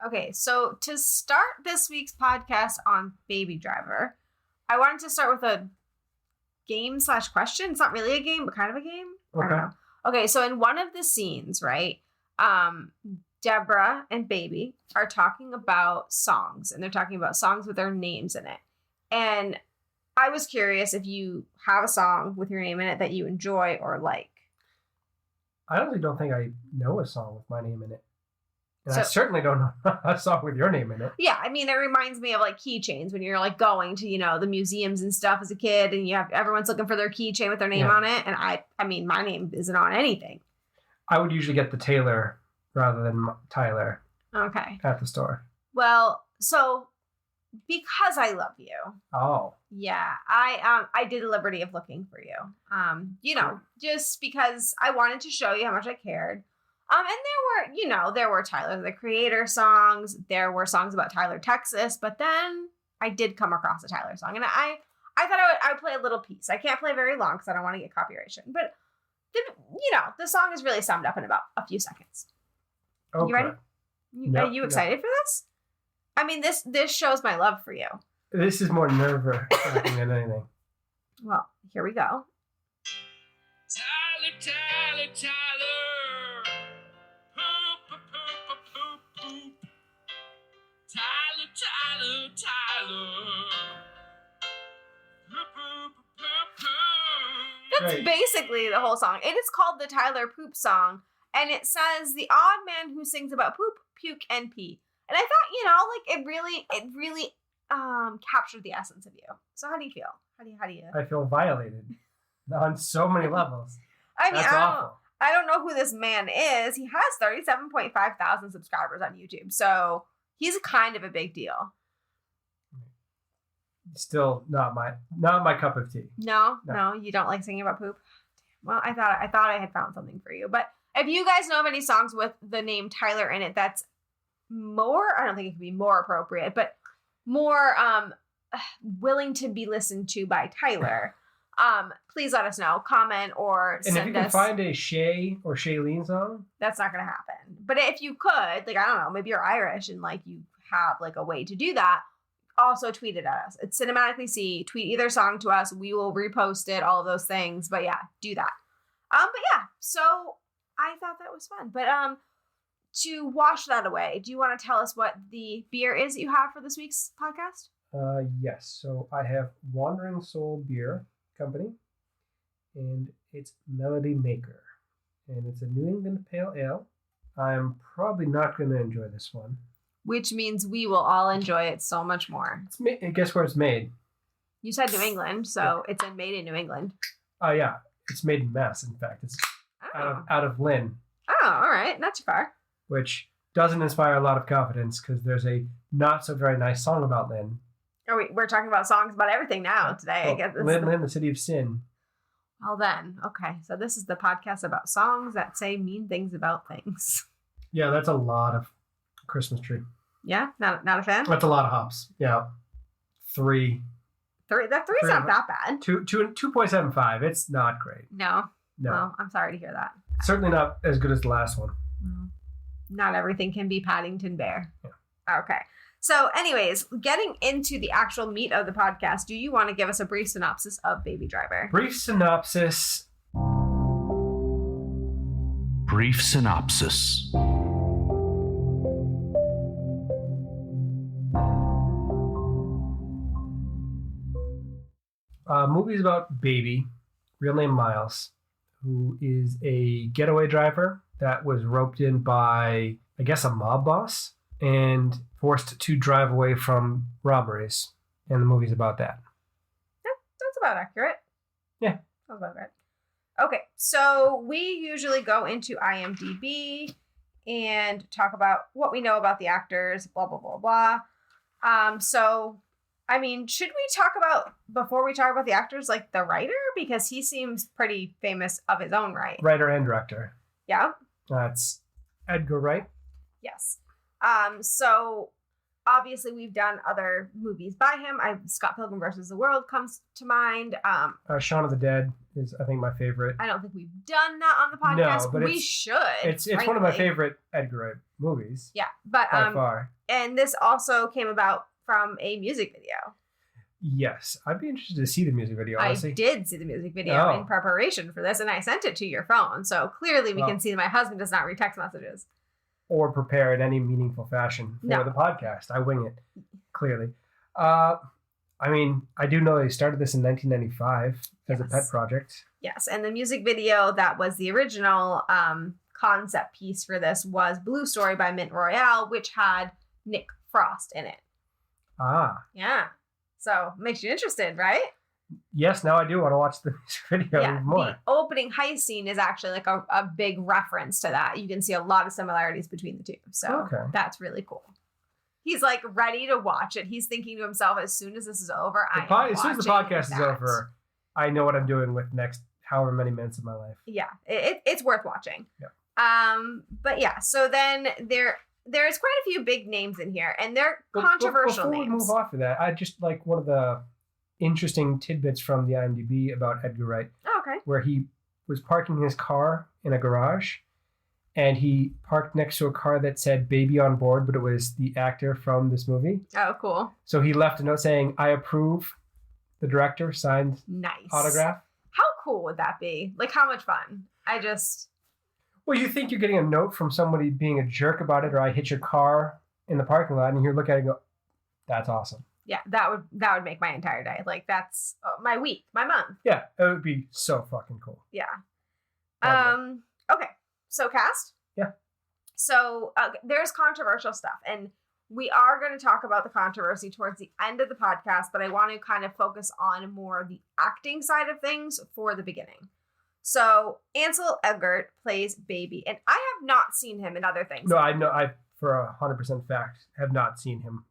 Okay, so to start this week's podcast on Baby Driver, I wanted to start with a game/question. It's not really a game, but kind of a game. Okay. I don't know. Okay, so in one of the scenes, right, Debora and Baby are talking about songs, and they're talking about songs with their names in it. And I was curious if you have a song with your name in it that you enjoy or like. I honestly don't think I know a song with my name in it. And So- I certainly don't know a song with your name in it. Yeah, I mean, it reminds me of like keychains when you're like going to, the museums and stuff as a kid, and everyone's looking for their keychain with their name on it. And I mean, my name isn't on anything. I would usually get the Taylor rather than Tyler Okay. at the store. Well, so because I love you, Oh. yeah, I did a liberty of looking for you. Just because I wanted to show you how much I cared. And there were Tyler the Creator songs. There were songs about Tyler, Texas. But then I did come across a Tyler song, and I thought I would play a little piece. I can't play very long because I don't want to get copyrighted. But the song is really summed up in about a few seconds. Okay. You ready? Are you excited for this? I mean, this shows my love for you. This is more nerve-wracking than anything. Well, here we go. Tyler, Tyler, Tyler. Poop, poop, poop, poop, poop. Tyler, Tyler, Tyler. Poop, poop, poop, poop. That's Right. basically the whole song. It is called the Tyler Poop Song, and it says the odd man who sings about poop, puke, and pee. And I thought, it really captured the essence of you. So how do you feel? How do you? I feel violated on so many levels. I mean, That's awful. I don't know who this man is. He has 37.5 thousand subscribers on YouTube, so he's kind of a big deal. Still not my cup of tea. No, No. you don't like singing about poop. Well, I thought I had found something for you, but if you guys know of any songs with the name Tyler in it, that's I don't think it could be more appropriate, but more willing to be listened to by Tyler. Please let us know, comment, or And send if you can us. find a Shay or Shailene song, That's not going to happen. But if you could, I don't know, maybe you're Irish and you have a way to do that, also tweet it at us. It's Cinematically C. Tweet either song to us. We will repost it, all of those things. But yeah, do that. So I thought that was fun. But to wash that away, do you want to tell us what the beer is that you have for this week's podcast? yes. So I have Wandering Soul Beer Company, and it's Melody Maker, and it's a New England Pale Ale. I'm probably not going to enjoy this one. Which means we will all enjoy it so much more. Guess where it's made? You said New England, so it's made in New England. Oh yeah, it's made in Mass. In fact, it's Oh, out of Lynn, all right. Not too far. which doesn't inspire a lot of confidence because there's a not so very nice song about Lynn. Oh, we're talking about songs about everything now today. I guess. Lynn, the city of sin. Well then, okay. So this is the podcast about songs that say mean things about things. Yeah, that's a lot of Christmas tree. Yeah, not a fan. That's a lot of hops. Yeah, three. Three's not that bad. 2.75. It's not great. No. No, Well, I'm sorry to hear that. certainly not as good as the last one. No. Not everything can be Paddington Bear. Yeah. Okay. So, anyways, getting into the actual meat of the podcast, do you want to give us a brief synopsis of Baby Driver? Brief synopsis. Brief synopsis. Movie's about Baby, real name Miles, who is a getaway driver that was roped in by, I guess, a mob boss and forced to drive away from robberies. And the movie's about that. That's about accurate. Yeah. Sounds about right. Okay, so we usually go into IMDb and talk about what we know about the actors, blah, blah, blah, blah. So, I mean, should we talk about, before we talk about the actors, like the writer? Because he seems pretty famous of his own right. Writer and director. Yeah? That's Edgar Wright. Yes. So, obviously we've done other movies by him. Scott Pilgrim versus the World comes to mind. Shaun of the Dead is, I think, my favorite. I don't think we've done that on the podcast. No, but we should. It's one of my favorite Edgar Wright movies. Yeah, but by far. And this also came about from a music video. Yes, I'd be interested to see the music video, honestly. I did see the music video in preparation for this, and I sent it to your phone. So clearly we can see that my husband does not read text messages. Or prepare in any meaningful fashion for the podcast. I wing it, clearly. I mean, I do know they started this in 1995 as a pet project. Yes, and the music video that was the original concept piece for this was Blue Story by Mint Royale, which had Nick Frost in it. Ah. Yeah. So, makes you interested, right? Yes, now I do want to watch the music video even more. The opening heist scene is actually like a big reference to that. You can see a lot of similarities between the two. So, that's really cool. He's like ready to watch it. He's thinking to himself, as soon as this is over, as soon as the podcast is over, I know what I'm doing with next however many minutes of my life. Yeah, it's worth watching. Yeah. But yeah, so then there's quite a few big names in here, and they're controversial names. Before we move off of that, I just like one of the interesting tidbits from the IMDb about Edgar Wright. Oh, okay. Where he was parking his car in a garage, and he parked next to a car that said "Baby on Board," but it was the actor from this movie. Oh, cool. So he left a note saying, "I approve." The director signed autograph. How cool would that be? Like, how much fun? Well, you think you're getting a note from somebody being a jerk about it, or I hit your car in the parking lot, and you look at it and go, "That's awesome." Yeah, that would make my entire day. Like, that's my week, my month. Yeah, it would be so fucking cool. Yeah. Okay, so cast. Yeah. So there's controversial stuff, and we are going to talk about the controversy towards the end of the podcast, but I want to kind of focus on more the acting side of things for the beginning. So Ansel Elgort plays Baby, and I have not seen him in other things. No, I know. I, for 100% fact, have not seen him.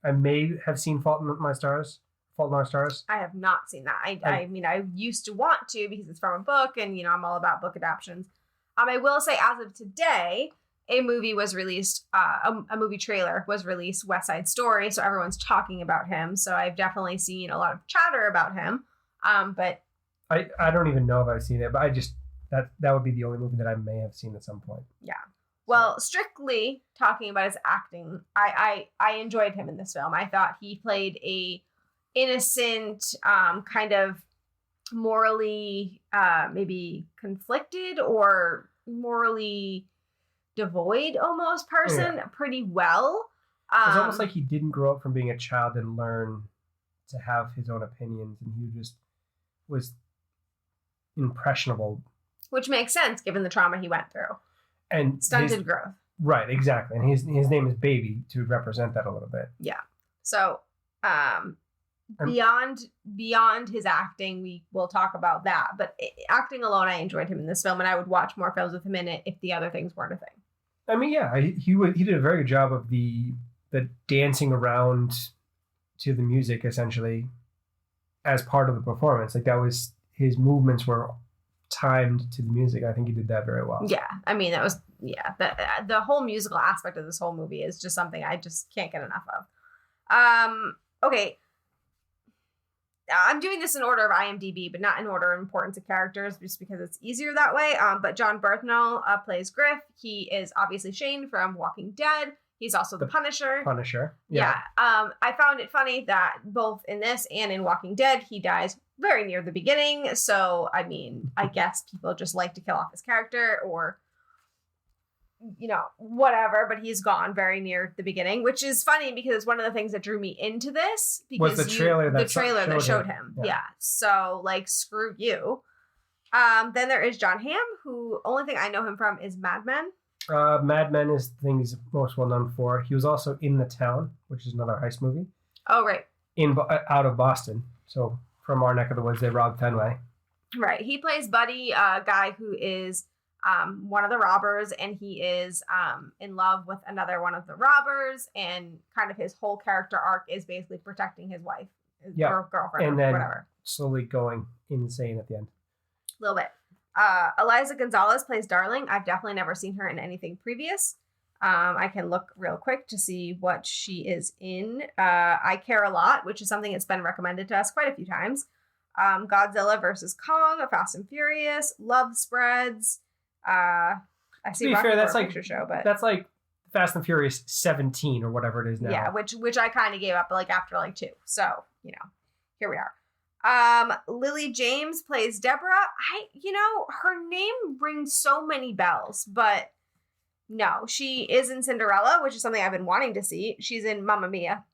I may have seen Fault in Our Stars. I have not seen that. I mean, I used to want to because it's from a book, and I'm all about book adaptions. I will say, as of today, a movie was released. A movie trailer was released, West Side Story. So everyone's talking about him. So I've definitely seen a lot of chatter about him. But I don't even know if I've seen it, but I just that would be the only movie that I may have seen at some point. Yeah. Well, strictly talking about his acting, I enjoyed him in this film. I thought he played a innocent, kind of morally maybe conflicted or morally devoid almost person pretty well. It's almost like he didn't grow up from being a child and learn to have his own opinions, and he just was impressionable. Which makes sense given the trauma he went through. And stunted growth. Right, exactly. And his name is Baby to represent that a little bit. Yeah. So beyond his acting, we will talk about that. But acting alone, I enjoyed him in this film, and I would watch more films with him in it if the other things weren't a thing. I mean, yeah, he did a very good job of the dancing around to the music, essentially, as part of the performance. Like, that was, his movements were timed to the music. I think he did that very well. Yeah, I mean, that was, the whole musical aspect of this whole movie is just something I just can't get enough of. Okay. I'm doing this in order of IMDb, but not in order of importance of characters, just because it's easier that way. But John Bernthal plays Griff. He is obviously Shane from Walking Dead. He's also the Punisher. Yeah. I found it funny that both in this and in Walking Dead, he dies very near the beginning. So, I mean, I guess people just like to kill off his character or, whatever. But he's gone very near the beginning, which is funny because it's one of the things that drew me into this. Because was the trailer that showed him. Yeah. So, like, screw you. Then there is John Hamm, who only thing I know him from is Mad Men. Mad Men is the thing he's most well known for. He was also in The Town, which is another heist movie. Oh, right. Out of Boston. So from our neck of the woods, they robbed Fenway. Right. He plays Buddy, a guy who is one of the robbers, and he is in love with another one of the robbers, and kind of his whole character arc is basically protecting his wife or girlfriend and or then whatever. Slowly going insane at the end. A little bit. Eliza Gonzalez plays Darling. I've definitely never seen her in anything previous. I can look real quick to see what she is in. I Care a Lot, which is something that's been recommended to us quite a few times. Godzilla versus Kong, A Fast and Furious, Love Spreads. I see. To be Rocky fair, that's Horror like Picture Show, but that's like Fast and Furious 17 or whatever it is now. yeah, which I kind of gave up like after like 2. So here we are. Lily James plays Debora. Her name rings so many bells, but no, she is in Cinderella, which is something I've been wanting to see. She's in Mamma Mia,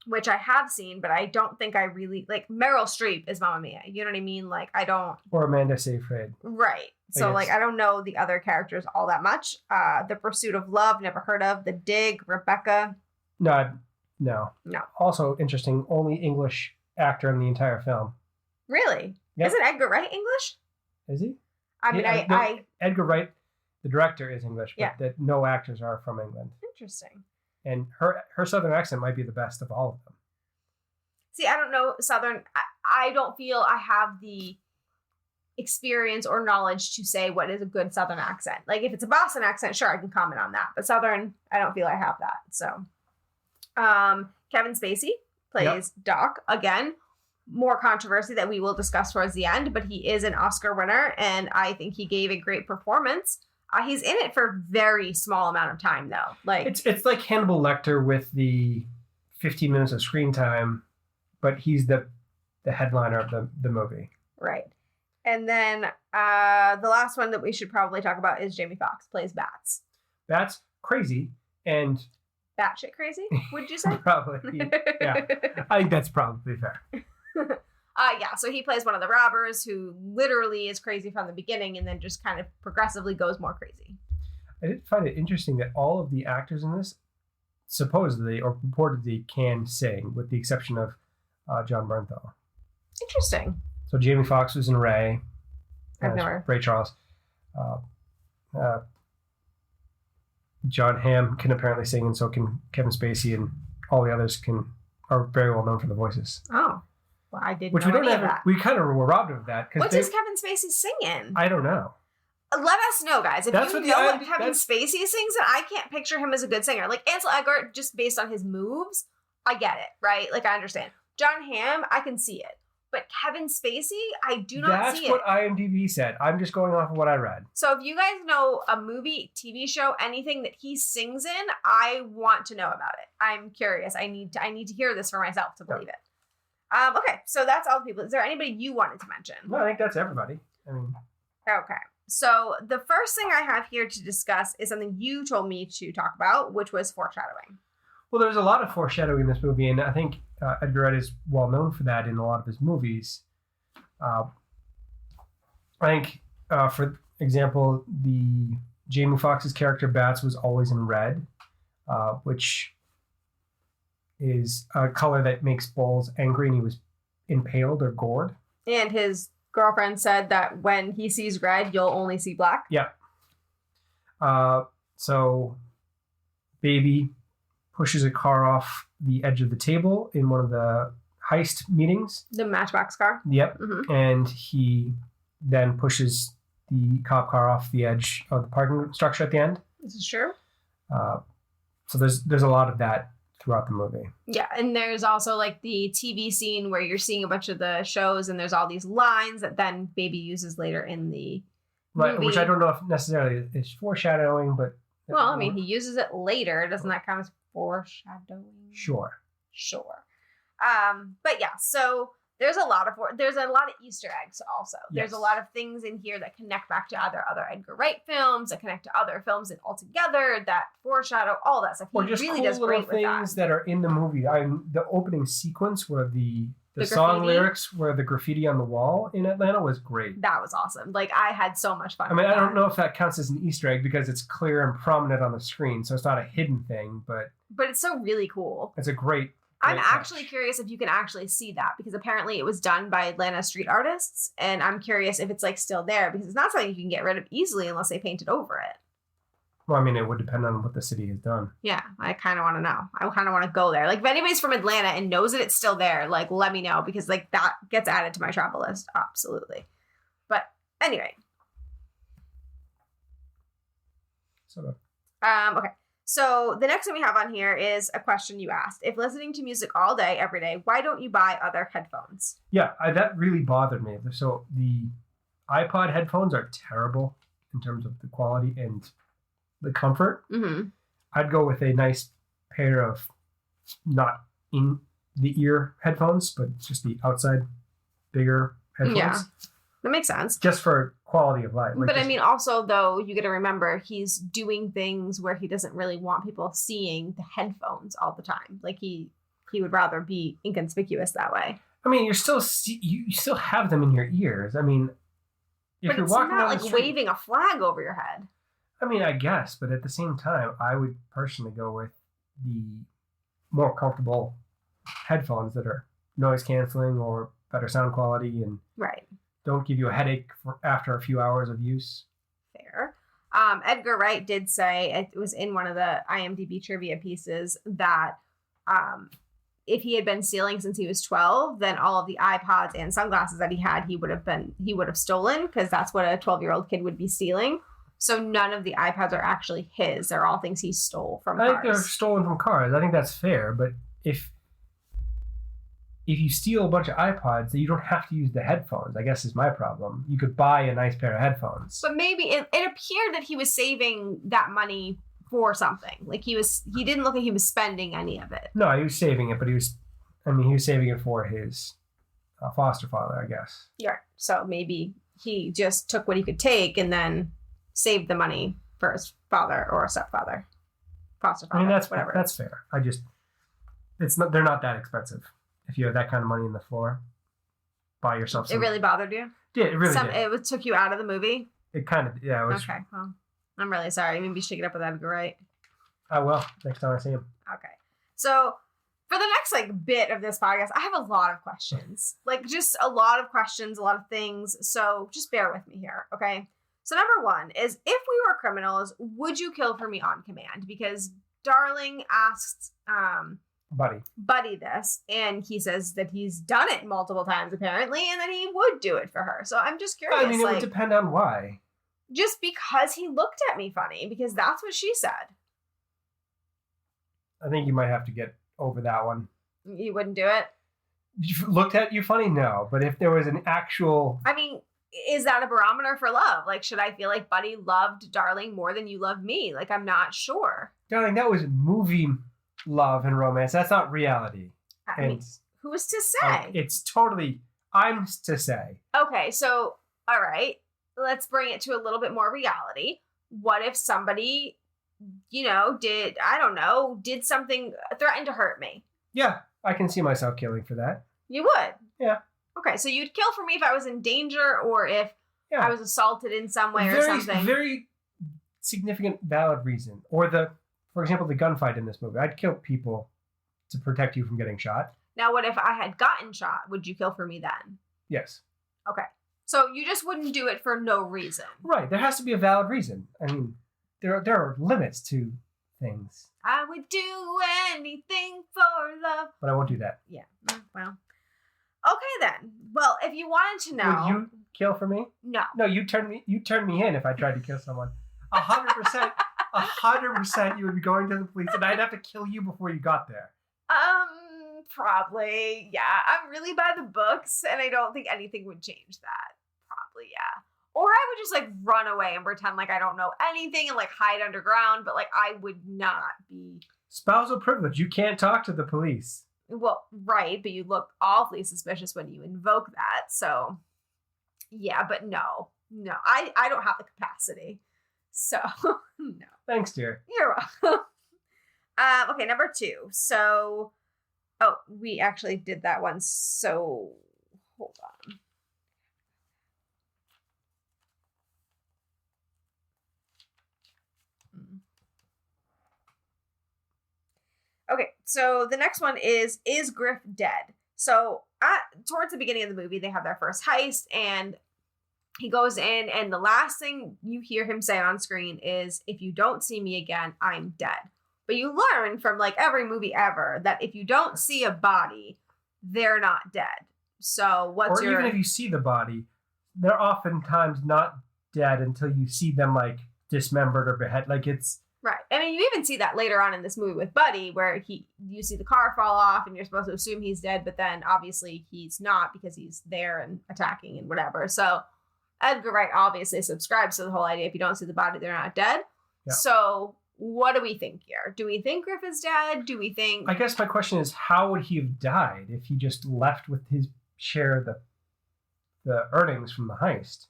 which I have seen, but I don't think I really like. Meryl Streep is Mamma Mia. You know what I mean? Like, I don't. Or Amanda Seyfried. Right. So, like, I don't know the other characters all that much. The Pursuit of Love, never heard of. The Dig, Rebecca. No. Also interesting, only English actor in the entire film. Really? Yep. Isn't Edgar Wright English? Is he? I mean, Edgar Wright, the director, is English, but Yeah. that no actors are from England. Interesting. And her southern accent might be the best of all of them. See, I don't know Southern. I don't feel I have the experience or knowledge to say what is a good Southern accent. Like, if it's a Boston accent, sure, I can comment on that. But Southern, I don't feel I have that. So, Kevin Spacey plays Doc. Again, more controversy that we will discuss towards the end, but he is an Oscar winner, and I think he gave a great performance. He's in it for a very small amount of time, though. Like, it's like Hannibal Lecter with the 15 minutes of screen time, but he's the headliner of the movie. Right. And then the last one that we should probably talk about is Jamie Foxx plays Bats. Bats, crazy, and batshit crazy, would you say? Probably. Yeah. I think that's probably fair. So he plays one of the robbers who literally is crazy from the beginning and then just kind of progressively goes more crazy. I did find it interesting that all of the actors in this supposedly or purportedly can sing, with the exception of John Bernthal. Interesting. So Jamie Foxx was in Ray. I've never. Ray Charles. John Hamm can apparently sing, and so can Kevin Spacey, and all the others are very well known for the voices. Oh, well, I didn't. Which know we don't any of have. that. We kind of were robbed of that. What does Kevin Spacey sing in? I don't know. Let us know, guys. If That's you what know the- what Kevin Spacey sings, and I can't picture him as a good singer. Like Ansel Elgort, just based on his moves, I get it, right? Like, I understand. John Hamm, I can see it. But Kevin Spacey, I do not see it. That's what IMDb said. I'm just going off of what I read. So if you guys know a movie, TV show, anything that he sings in, I want to know about it. I'm curious. I need to hear this for myself to believe it. Okay, so that's all the people. Is there anybody you wanted to mention? No, I think that's everybody. I mean, Okay. So the first thing I have here to discuss is something you told me to talk about, which was foreshadowing. well, there's a lot of foreshadowing in this movie, and I think Edgar Wright is well known for that in a lot of his movies. I think, for example, the Jamie Foxx's character Bats was always in red, which is a color that makes bulls angry, and he was impaled or gored. And his girlfriend said that when he sees red, you'll only see black. Yeah. So Baby pushes a car off the edge of the table in one of the heist meetings. The Matchbox car. Yep. Mm-hmm. And he then pushes the cop car off the edge of the parking structure at the end. This is true. So there's a lot of that throughout the movie. Yeah, and there's also like the TV scene where you're seeing a bunch of the shows, and there's all these lines that then Baby uses later in the Right, movie. which I don't know if necessarily is foreshadowing, but Well, I mean, he uses it later. Doesn't that count as foreshadowing? Sure. But yeah, so there's a lot of Easter eggs also. There's a lot of things in here that connect back to other Edgar Wright films, that connect to other films and altogether, that foreshadow all that stuff. He Or just really cool does little great with things that. that are in the movie. The opening sequence where the song graffiti? lyrics, where the graffiti on the wall in Atlanta was great. That was awesome. Like, I had so much fun. I mean, with I don't that. know if that counts as an Easter egg because it's clear and prominent on the screen, so it's not a hidden thing, but But it's so really cool. it's a great I'm touch. actually curious if you can actually see that, because apparently it was done by Atlanta street artists, and I'm curious if it's like still there, because it's not something you can get rid of easily unless they painted over it. Well, I mean, it would depend on what the city has done. Yeah, I kind of want to know. I kind of want to go there. Like, if anybody's from Atlanta and knows that it's still there, like, let me know, because like that gets added to my travel list. Absolutely. But anyway. So, Okay. So the next one we have on here is a question you asked. If listening to music all day, every day, why don't you buy other headphones? Yeah, that really bothered me. So the iPod headphones are terrible in terms of the quality and the comfort. Mm-hmm. I'd go with a nice pair of not in the ear headphones, but just the outside bigger headphones. Yeah, that makes sense. Just for quality of life. But I mean, also, though, you got to remember he's doing things where he doesn't really want people seeing the headphones all the time. Like he would rather be inconspicuous that way. I mean, you still have them in your ears. I mean, if But you're it's walking not down like the street, waving a flag over your head. I mean, I guess, but at the same time, I would personally go with the more comfortable headphones that are noise canceling or better sound quality and Right. don't give you a headache after a few hours of use. Fair. Edgar Wright did say, it was in one of the IMDb trivia pieces, that if he had been stealing since he was 12, then all of the iPods and sunglasses that he had, he would have stolen, because that's what a 12-year-old kid would be stealing. So none of the iPods are actually his. They're all things he stole from I cars. think they're stolen from cars. I think that's fair, but if you steal a bunch of iPods, then you don't have to use the headphones, I guess is my problem. You could buy a nice pair of headphones. But maybe it appeared that he was saving that money for something. Like he didn't look like he was spending any of it. No, he was saving it, but he was saving it for his foster father, I guess. Yeah. So maybe he just took what he could take and then saved the money for his father or stepfather, foster father. I mean, that's whatever. That's fair. They're not that expensive. If you have that kind of money in the floor, buy yourself some. It really bothered you? Yeah, it really did. It took you out of the movie? It kind of, yeah. It was, Okay, well, I'm really sorry. Maybe you should get up with Edgar Wright. I will next time I see him. Okay. So for the next bit of this podcast, I have a lot of questions. Just a lot of questions, a lot of things. So just bear with me here, okay? So number one is, if we were criminals, would you kill for me on command? Because Darling asked Buddy this, and he says that he's done it multiple times apparently, and that he would do it for her. So I'm just curious. I mean, it would depend on why. Just because he looked at me funny, because that's what she said. I think you might have to get over that one. You wouldn't do it? Looked at you funny? No. But if there was an actual... I mean, is that a barometer for love? Should I feel like Buddy loved Darling more than you love me? I'm not sure. Darling, that was movie love and romance. That's not reality. I mean, who's to say? It's totally... I'm to say. Okay, so, all right. Let's bring it to a little bit more reality. What if somebody, did something, threatened to hurt me? Yeah, I can see myself killing for that. You would? Yeah. Okay, so you'd kill for me if I was in danger, or if I was assaulted in some way or something. Very significant, valid reason. Or for example, the gunfight in this movie. I'd kill people to protect you from getting shot. Now, what if I had gotten shot? Would you kill for me then? Yes. Okay. So you just wouldn't do it for no reason. Right. There has to be a valid reason. I mean, there are limits to things. I would do anything for love. But I won't do that. Yeah. Well. Okay then. Well, if you wanted to know, would you kill for me? No. No, you turn me in if I tried to kill someone. 100%. 100% you would be going to the police, and I'd have to kill you before you got there. Probably, yeah. I'm really by the books, and I don't think anything would change that. Probably, yeah. Or I would just run away and pretend like I don't know anything and hide underground, but I would not be. Spousal privilege. You can't talk to the police. Well, right, but you look awfully suspicious when you invoke that. So, yeah, but no, I don't have the capacity. So, no. Thanks, dear. You're welcome. Okay, number 2. So, we actually did that one. So, hold on. Okay, so the next one is Griff dead? So towards the beginning of the movie, they have their first heist, and he goes in, and the last thing you hear him say on screen is, "If you don't see me again, I'm dead." But you learn from every movie ever that if you don't see a body, they're not dead. So even if you see the body, they're oftentimes not dead until you see them dismembered or beheaded. It's Right. I mean, you even see that later on in this movie with Buddy, where you see the car fall off and you're supposed to assume he's dead, but then obviously he's not because he's there and attacking and whatever. So Edgar Wright obviously subscribes to the whole idea if you don't see the body, they're not dead. Yeah. So what do we think here? Do we think Griff is dead? Do we think... I guess my question is, how would he have died if he just left with his share of the earnings from the heist?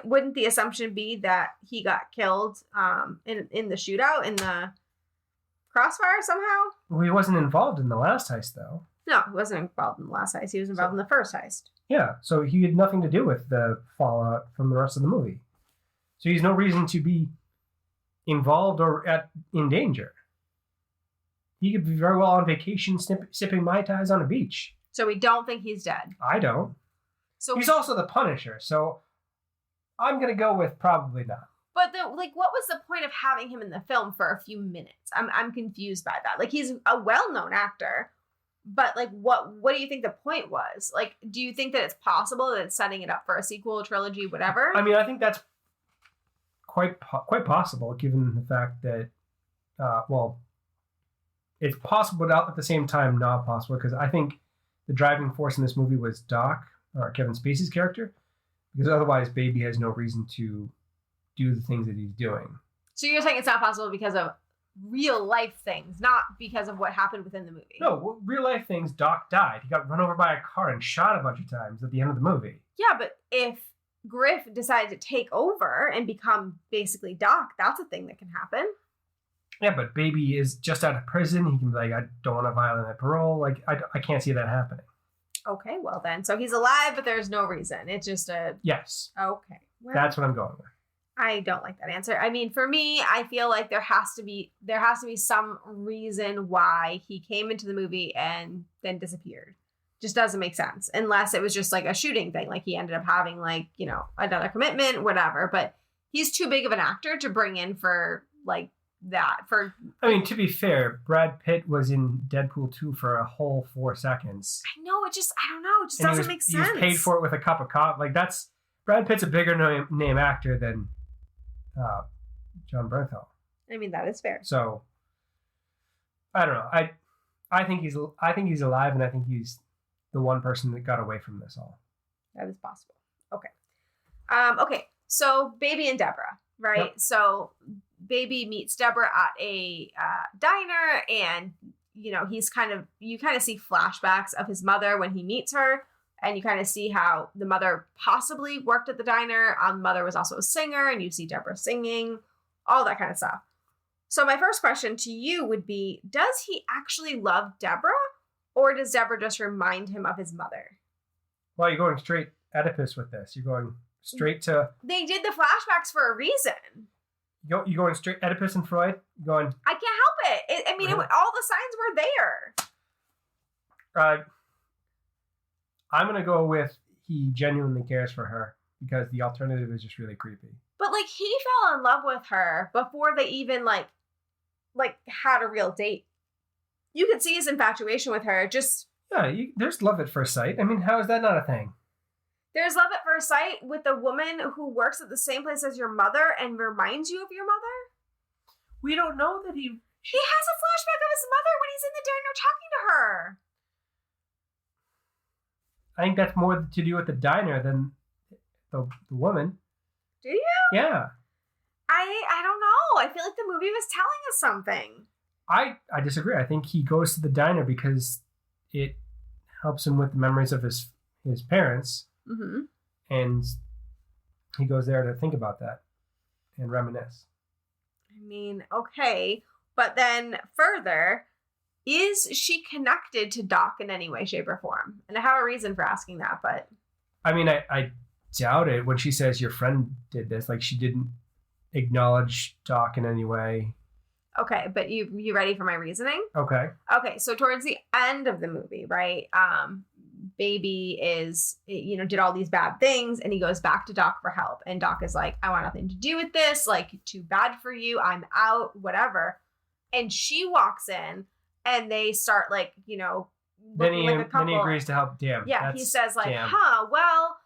Wouldn't the assumption be that he got killed in the shootout, in the crossfire somehow? Well, he wasn't involved in the last heist, though. No, he wasn't involved in the last heist. He was involved in the first heist. Yeah, so he had nothing to do with the fallout from the rest of the movie. So he's no reason to be involved or in danger. He could be very well on vacation sipping Mai Tais on a beach. So we don't think he's dead. I don't. So he's also the Punisher, so I'm going to go with probably not. But what was the point of having him in the film for a few minutes? I'm confused by that. Like, he's a well-known actor, but like, what do you think the point was? Like, do you think that it's possible that it's setting it up for a sequel, trilogy, whatever? I mean, I think that's quite possible, given the fact that, it's possible, but at the same time not possible, because I think the driving force in this movie was Doc, or Kevin Spacey's character, because otherwise Baby has no reason to do the things that he's doing. So you're saying it's not possible because of real life things, not because of what happened within the movie? No, real life things, Doc died. He got run over by a car and shot a bunch of times at the end of the movie. Yeah, but if Griff decided to take over and become basically Doc, that's a thing that can happen. Yeah, but Baby is just out of prison. He can be like, I don't want to violate my parole. Like, I can't see that happening. Okay, well then. So he's alive, but there's no reason. It's just a... Yes. Okay. Well, that's what I'm going with. I don't like that answer. I mean, for me, I feel like there has to be some reason why he came into the movie and then disappeared. Just doesn't make sense. Unless it was just like a shooting thing. Like he ended up having like, another commitment, whatever. But he's too big of an actor to bring in for like that. I mean, to be fair, Brad Pitt was in Deadpool 2 for a whole 4 seconds. I know, I don't know. It just doesn't make sense. He was paid for it with a cup of coffee. Like, that's... Brad Pitt's a bigger name actor than John Bernthal. I mean, that is fair. So, I don't know. I think he's alive, and I think he's the one person that got away from this all. That is possible. Okay. Okay. So Baby and Debora, right? Yep. So Baby meets Debora at a diner, and you kind of see flashbacks of his mother when he meets her, and you kind of see how the mother possibly worked at the diner. The mother was also a singer, and you see Debora singing, all that kind of stuff. So my first question to you would be, does he actually love Debora, or does Debora just remind him of his mother? Well, you're going straight Oedipus with this. You're going straight to... They did the flashbacks for a reason. You're going straight Oedipus and Freud? You're going... I can't help it. All the signs were there. I'm going to go with he genuinely cares for her, because the alternative is just really creepy. But, like, he fell in love with her before they even, like had a real date. You could see his infatuation with her. Just... Yeah, there's love at first sight. I mean, how is that not a thing? There's love at first sight with a woman who works at the same place as your mother and reminds you of your mother? We don't know that he... He has a flashback of his mother when he's in the diner talking to her. I think that's more to do with the diner than the woman. Do you? Yeah. I don't know. I feel like the movie was telling us something. I disagree. I think he goes to the diner because it helps him with the memories of his parents. Mm-hmm. And he goes there to think about that and reminisce. I mean, okay. But then further, is she connected to Doc in any way, shape, or form? And I have a reason for asking that, but... I mean, I doubt it when she says your friend did this. Like, she didn't acknowledge Doc in any way. Okay, but you ready for my reasoning? Okay. Okay, so towards the end of the movie, right, Baby is, did all these bad things, and he goes back to Doc for help. And Doc is like, I want nothing to do with this. Like, too bad for you. I'm out, whatever. And she walks in, and they start, like, then he agrees to help. Damn. Yeah, he says, like, well,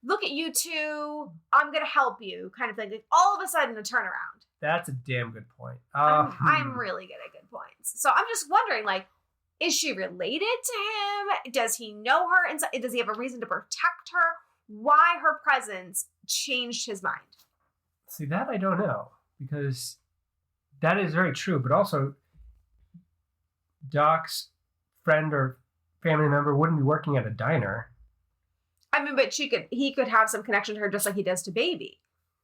look at you two, I'm going to help you kind of thing. Like all of a sudden a turnaround. That's a damn good point. I'm really good at good points. So I'm just wondering, like, is she related to him? Does he know her? And does he have a reason to protect her? Why her presence changed his mind? See, that I don't know, because that is very true. But also, Doc's friend or family member wouldn't be working at a diner. I mean, but he could have some connection to her just like he does to Baby,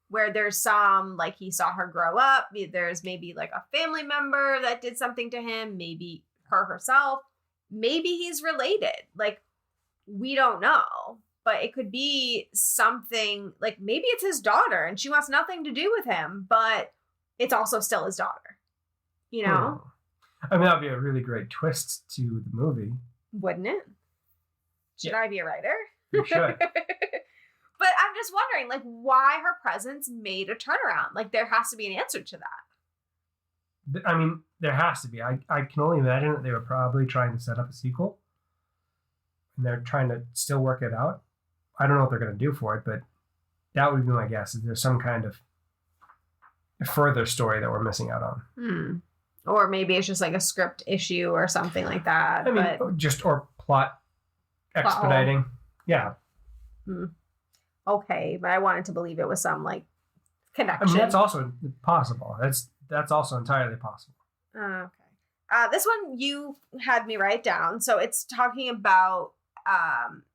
where there's some, like, he saw her grow up. There's maybe like a family member that did something to him, maybe her herself. Maybe he's related. Like, we don't know, but it could be something like maybe it's his daughter and she wants nothing to do with him, but it's also still his daughter, you know? I mean, that would be a really great twist to the movie. Wouldn't it? Should I be a writer? You should. But I'm just wondering, like, why her presence made a turnaround. Like, there has to be an answer to that. I mean, there has to be. I can only imagine that they were probably trying to set up a sequel. And they're trying to still work it out. I don't know what they're going to do for it, but that would be my guess. Is there's some kind of further story that we're missing out on. Or maybe it's just like a script issue or something like that. I mean, or plot expediting. Yeah. Okay, but I wanted to believe it was some, like, connection. I mean, that's also possible. That's also entirely possible. Okay. This one you had me write down. So it's talking about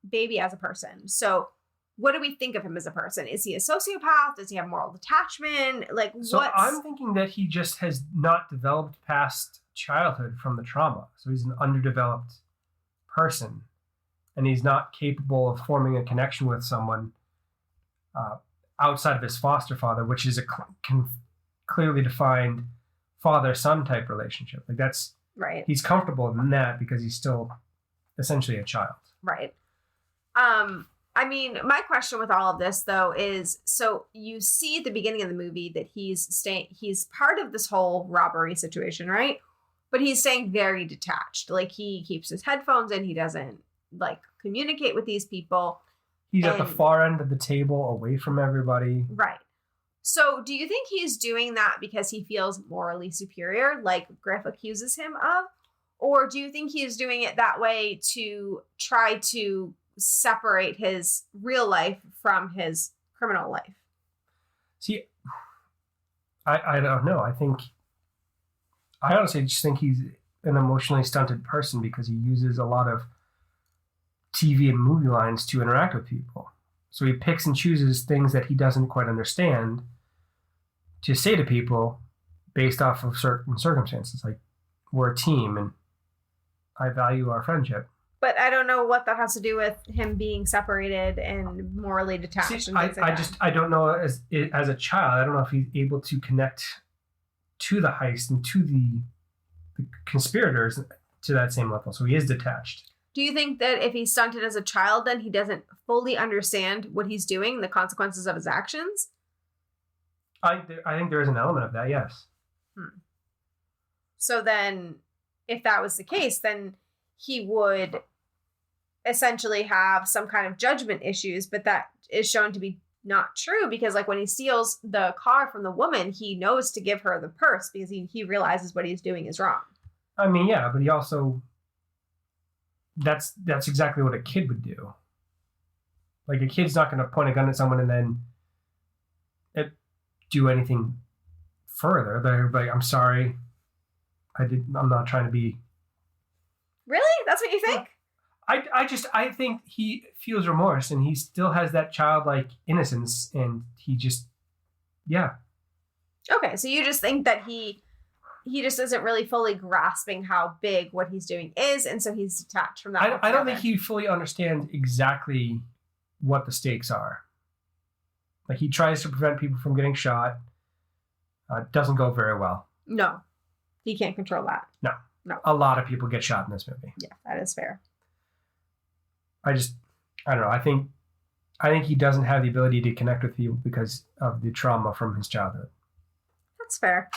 Baby as a person. So what do we think of him as a person? Is he a sociopath? Does he have moral detachment? Like, I'm thinking that he just has not developed past childhood from the trauma. So he's an underdeveloped person, and he's not capable of forming a connection with someone outside of his foster father, which is a clearly defined father-son type relationship. Like, that's right. He's comfortable in that because he's still essentially a child. Right. I mean, my question with all of this, though, is, so you see at the beginning of the movie that he's part of this whole robbery situation, right? But he's staying very detached. Like, he keeps his headphones in. He doesn't, like, communicate with these people. He's at the far end of the table, away from everybody. Right. So do you think he's doing that because he feels morally superior, like Griff accuses him of? Or do you think he's doing it that way to try to separate his real life from his criminal life? See, I don't know. I honestly just think he's an emotionally stunted person because he uses a lot of TV and movie lines to interact with people. So he picks and chooses things that he doesn't quite understand to say to people based off of certain circumstances. Like, we're a team and I value our friendship. But I don't know what that has to do with him being separated and morally detached. See, I don't know as a child. I don't know if he's able to connect to the heist and to the conspirators to that same level. So he is detached. Do you think that if he's stunted as a child, then he doesn't fully understand what he's doing, the consequences of his actions? I think there is an element of that, yes. So then, if that was the case, then he would essentially have some kind of judgment issues, but that is shown to be not true because, like, when he steals the car from the woman, he knows to give her the purse because he realizes what he's doing is wrong. I mean, yeah, but he also... That's exactly what a kid would do. Like, a kid's not going to point a gun at someone and then do anything further. They're like, I'm sorry. I'm not trying to be... Really? That's what you think? I think he feels remorse and he still has that childlike innocence and he just, yeah. Okay, so you just think that he just isn't really fully grasping how big what he's doing is, and so he's detached from that. I don't think he fully understands exactly what the stakes are. Like, he tries to prevent people from getting shot. Doesn't go very well. No, he can't control that. No. A lot of people get shot in this movie. Yeah, that is fair. I don't know. I think he doesn't have the ability to connect with people because of the trauma from his childhood. That's fair.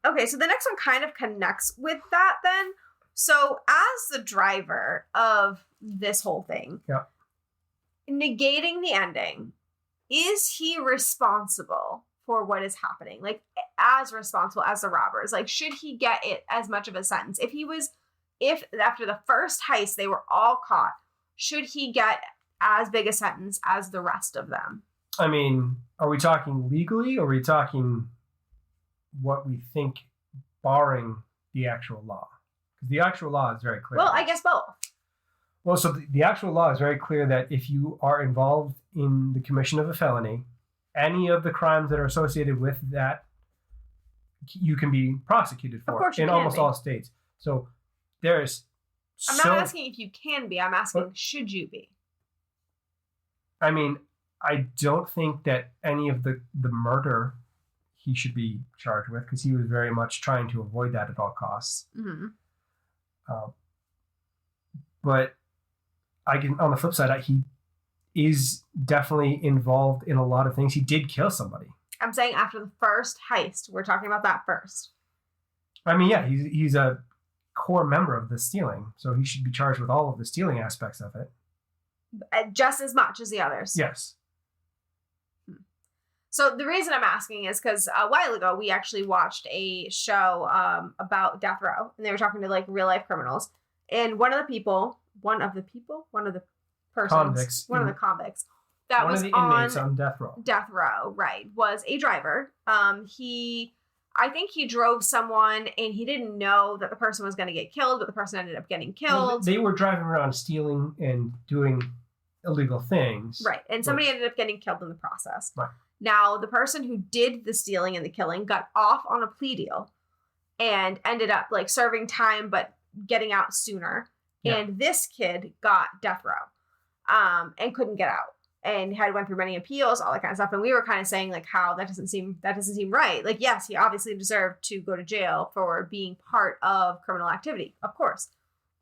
Okay, so the next one kind of connects with that then. So as the driver of this whole thing, yeah, negating the ending, is he responsible for what is happening? Like, as responsible as the robbers? Like, should he get it as much of a sentence? If after the first heist they were all caught, should he get as big a sentence as the rest of them? I mean, are we talking legally, or are we talking what we think, barring the actual law? Because the actual law is very clear. Well, I guess both. Well, so the actual law is very clear that if you are involved in the commission of a felony, any of the crimes that are associated with that, you can be prosecuted for. Of course you in can almost be. all states. So there's I'm not asking if you can be. I'm asking, should you be? I mean, I don't think that any of the murder he should be charged with, because he was very much trying to avoid that at all costs. Mm-hmm. But on the flip side, he is definitely involved in a lot of things. He did kill somebody. I'm saying after the first heist. We're talking about that first. I mean, yeah, he's a core member of the stealing, so he should be charged with all of the stealing aspects of it. Just as much as the others. Yes. So the reason I'm asking is because a while ago we actually watched a show about death row, and they were talking to like real life criminals, and one of the Convicts. one of the convicts that one was of the inmates on death row. Death row, right, was a driver. I think he drove someone, and he didn't know that the person was going to get killed, but the person ended up getting killed. Well, they were driving around stealing and doing illegal things. Right, and somebody ended up getting killed in the process. Right. Now, the person who did the stealing and the killing got off on a plea deal and ended up like serving time but getting out sooner. Yeah. And this kid got death row and couldn't get out and had went through many appeals, all that kind of stuff. And we were kind of saying like how that doesn't seem right. Like, yes, he obviously deserved to go to jail for being part of criminal activity, of course.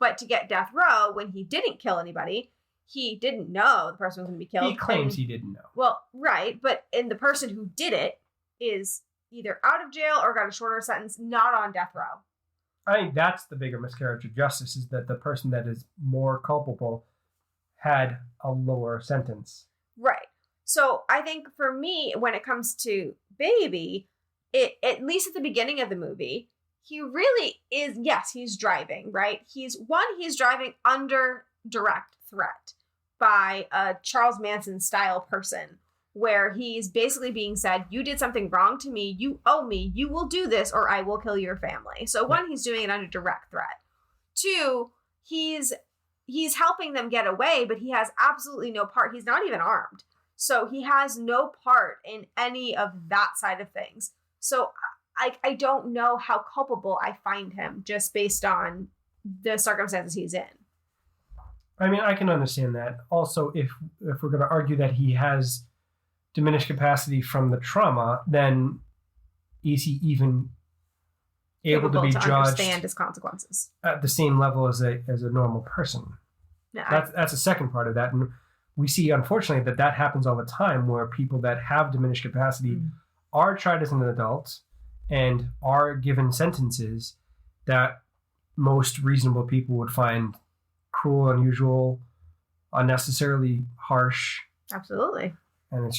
But to get death row when he didn't kill anybody, he didn't know the person was going to be killed. He claims he didn't know. Well, right. But the person who did it is either out of jail or got a shorter sentence, not on death row. I think that's the bigger miscarriage of justice, is that the person that is more culpable had a lower sentence. Right. So I think for me, when it comes to Baby, at least at the beginning of the movie, he really is, yes, he's driving, right? He's driving under direct threat by a Charles Manson style person, where he's basically being said, you did something wrong to me, you owe me, you will do this or I will kill your family. So one, he's doing it under direct threat. Two, he's helping them get away, but he has absolutely no part. He's not even armed. So he has no part in any of that side of things. So I don't know how culpable I find him just based on the circumstances he's in. I mean, I can understand that. Also, if we're going to argue that he has diminished capacity from the trauma, then is he even able to be judged, understand his consequences at the same level as a normal person? Yeah, That's a second part of that, and we see, unfortunately, that happens all the time, where people that have diminished capacity are tried as an adult and are given sentences that most reasonable people would find cruel, unusual, unnecessarily harsh. Absolutely. And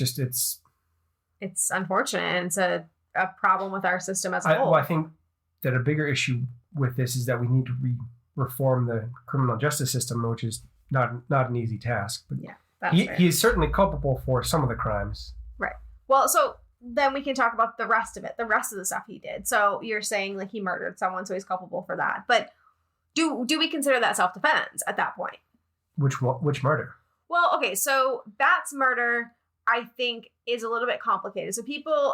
it's unfortunate, and it's a problem with our system as a whole. I think that a bigger issue with this is that we need to reform the criminal justice system, which is not an easy task. But yeah, he is certainly culpable for some of the crimes. Right. Well, so then we can talk about the rest of it, the rest of the stuff he did. So you're saying like he murdered someone, so he's culpable for that. But do we consider that self-defense at that point? Which murder? Well, okay, so Bat's murder, I think, is a little bit complicated. So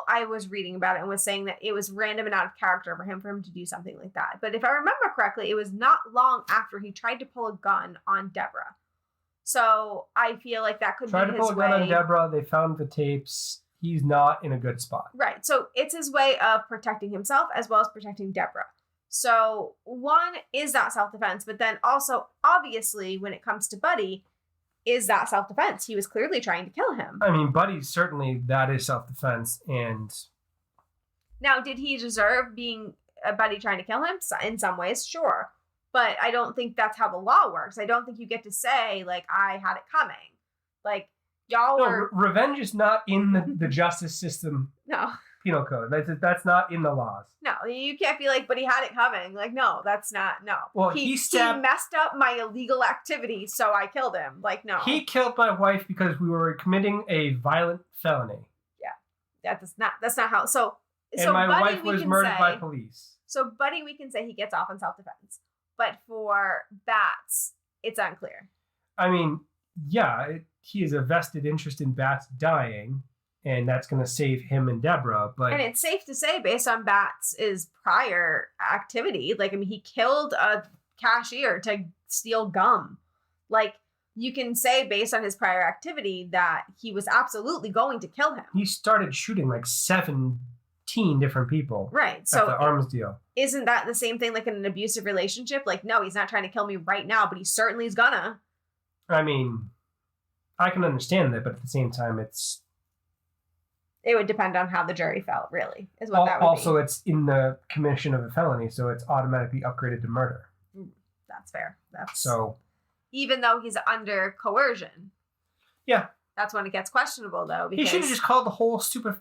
I was reading about it and was saying that it was random and out of character for him to do something like that. But if I remember correctly, it was not long after he tried to pull a gun on Debora. So I feel like that could be his way. Tried to pull a gun on Debora. They found the tapes. He's not in a good spot. Right. So it's his way of protecting himself as well as protecting Debora. So one, is that self-defense? But then also, obviously, when it comes to Buddy, is that self-defense? He was clearly trying to kill him. I mean, Buddy, certainly that is self-defense. And now, did he deserve being a Buddy trying to kill him? In some ways, sure. But I don't think that's how the law works. I don't think you get to say, like, I had it coming. Like, y'all No, were... revenge is not in the justice system No. penal code. That's not in the laws. No, you can't be like, but he had it coming. Like, no, that's not, no. Well, he stabbed... messed up my illegal activity, so I killed him. Like, no. He killed my wife because we were committing a violent felony. Yeah, that's not how... So my Buddy, wife was murdered by police. So Buddy, we can say he gets off in self-defense. But for Bats, it's unclear. I mean, yeah, he has a vested interest in Bats dying, and that's going to save him and Debora. But and it's safe to say, based on Bats' prior activity, like, I mean, he killed a cashier to steal gum. Like, you can say, based on his prior activity, that he was absolutely going to kill him. He started shooting like 17 different people. Right. So at the arms deal. Isn't that the same thing like in an abusive relationship? Like, no, he's not trying to kill me right now, but he certainly is gonna. I mean, I can understand that, but at the same time, it would depend on how the jury felt, really, is what that would also, be. it's in the commission of a felony, so it's automatically upgraded to murder. That's fair. So, even though he's under coercion. Yeah. That's when it gets questionable, though. Because he should have just called the whole stupid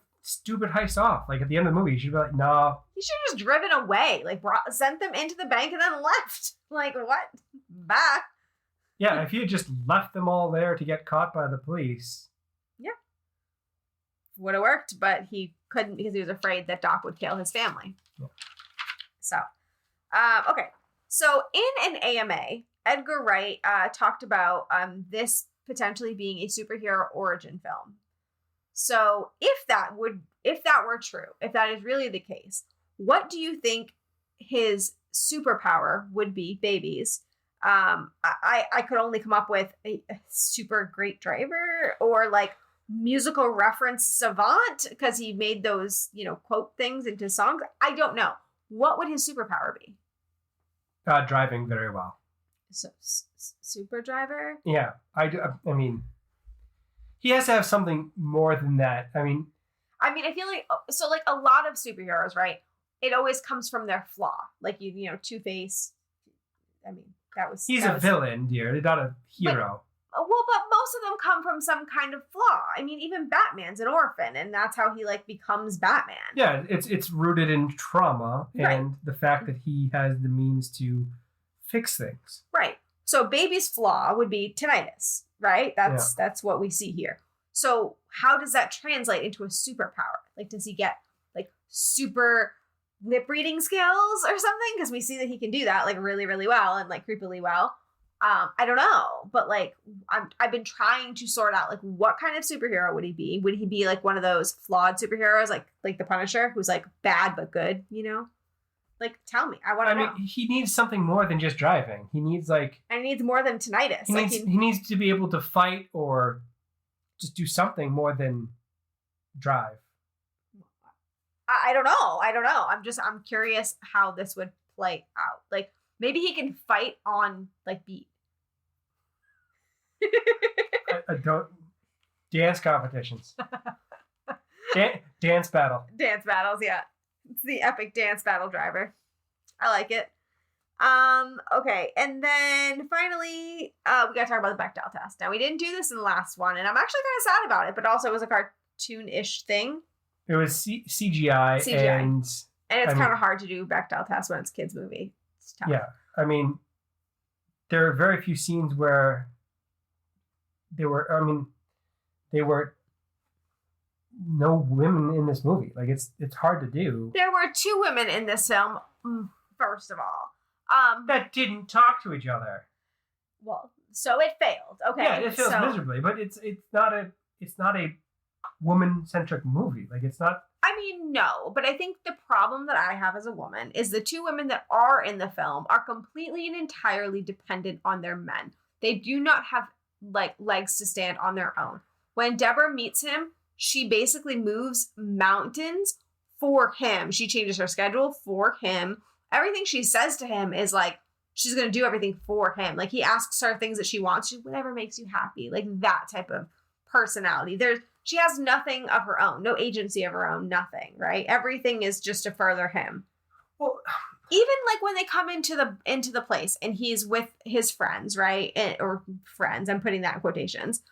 heist off. Like, at the end of the movie, he should be like, nah. He should have just driven away. Like, sent them into the bank and then left. Like, what? Bye. Yeah, if he had just left them all there to get caught by the police. Yeah. Would have worked, but he couldn't because he was afraid that Doc would kill his family. Yeah. So, okay. So, in an AMA, Edgar Wright talked about this potentially being a superhero origin film. So, if that were true, if that is really the case, what do you think his superpower would be, babies? I could only come up with a super great driver or like musical reference savant because he made those, quote things into songs. I don't know. What would his superpower be? Driving very well. So, super driver? Yeah, I mean, he has to have something more than that. I mean, I feel like, so like a lot of superheroes, right? It always comes from their flaw. Like, Two-Face. I mean, he's a villain, dear, not a hero. But most of them come from some kind of flaw. I mean, even Batman's an orphan, and that's how he like becomes Batman. Yeah, it's rooted in trauma right. And the fact that he has the means to fix things. Right. So baby's flaw would be tinnitus, right? That's what we see here. So how does that translate into a superpower? Like, does he get like super lip reading skills or something? Because we see that he can do that like really, really well and like creepily well. I don't know, but like I've been trying to sort out like what kind of superhero would he be? Would he be like one of those flawed superheroes, like the Punisher, who's like bad but good? Like tell me, I want to know. I mean, he needs something more than just driving. He needs like, and he needs more than tinnitus. He needs to be able to fight or just do something more than drive. I don't know. I'm curious how this would play out. Like maybe he can fight on like beat. I don't. Dance competitions. Dance battle. Dance battles, yeah. It's the epic dance battle driver. I like it. Okay, and then finally, we gotta talk about the Bechdel test. Now, we didn't do this in the last one, and I'm actually kind of sad about it, but also it was a cartoon-ish thing. It was CGI. And it's kind of hard to do Bechdel test when it's a kids' movie. It's tough. Yeah, I mean, there are very few scenes where there were no women in this movie. Like it's hard to do. There were 2 women in this film, first of all. That didn't talk to each other. Well, so it failed. Okay. Yeah, it fails miserably, but it's not a woman-centric movie. Like it's not. I mean, no, but I think the problem that I have as a woman is the 2 women that are in the film are completely and entirely dependent on their men. They do not have like legs to stand on their own. When Debora meets him, she basically moves mountains for him. She changes her schedule for him. Everything she says to him is like, she's going to do everything for him. Like he asks her things that she wants. Whatever makes you happy. Like that type of personality. She has nothing of her own, no agency of her own, nothing, right? Everything is just to further him. Well, even like when they come into the place and he's with his friends, right? Or friends, I'm putting that in quotations.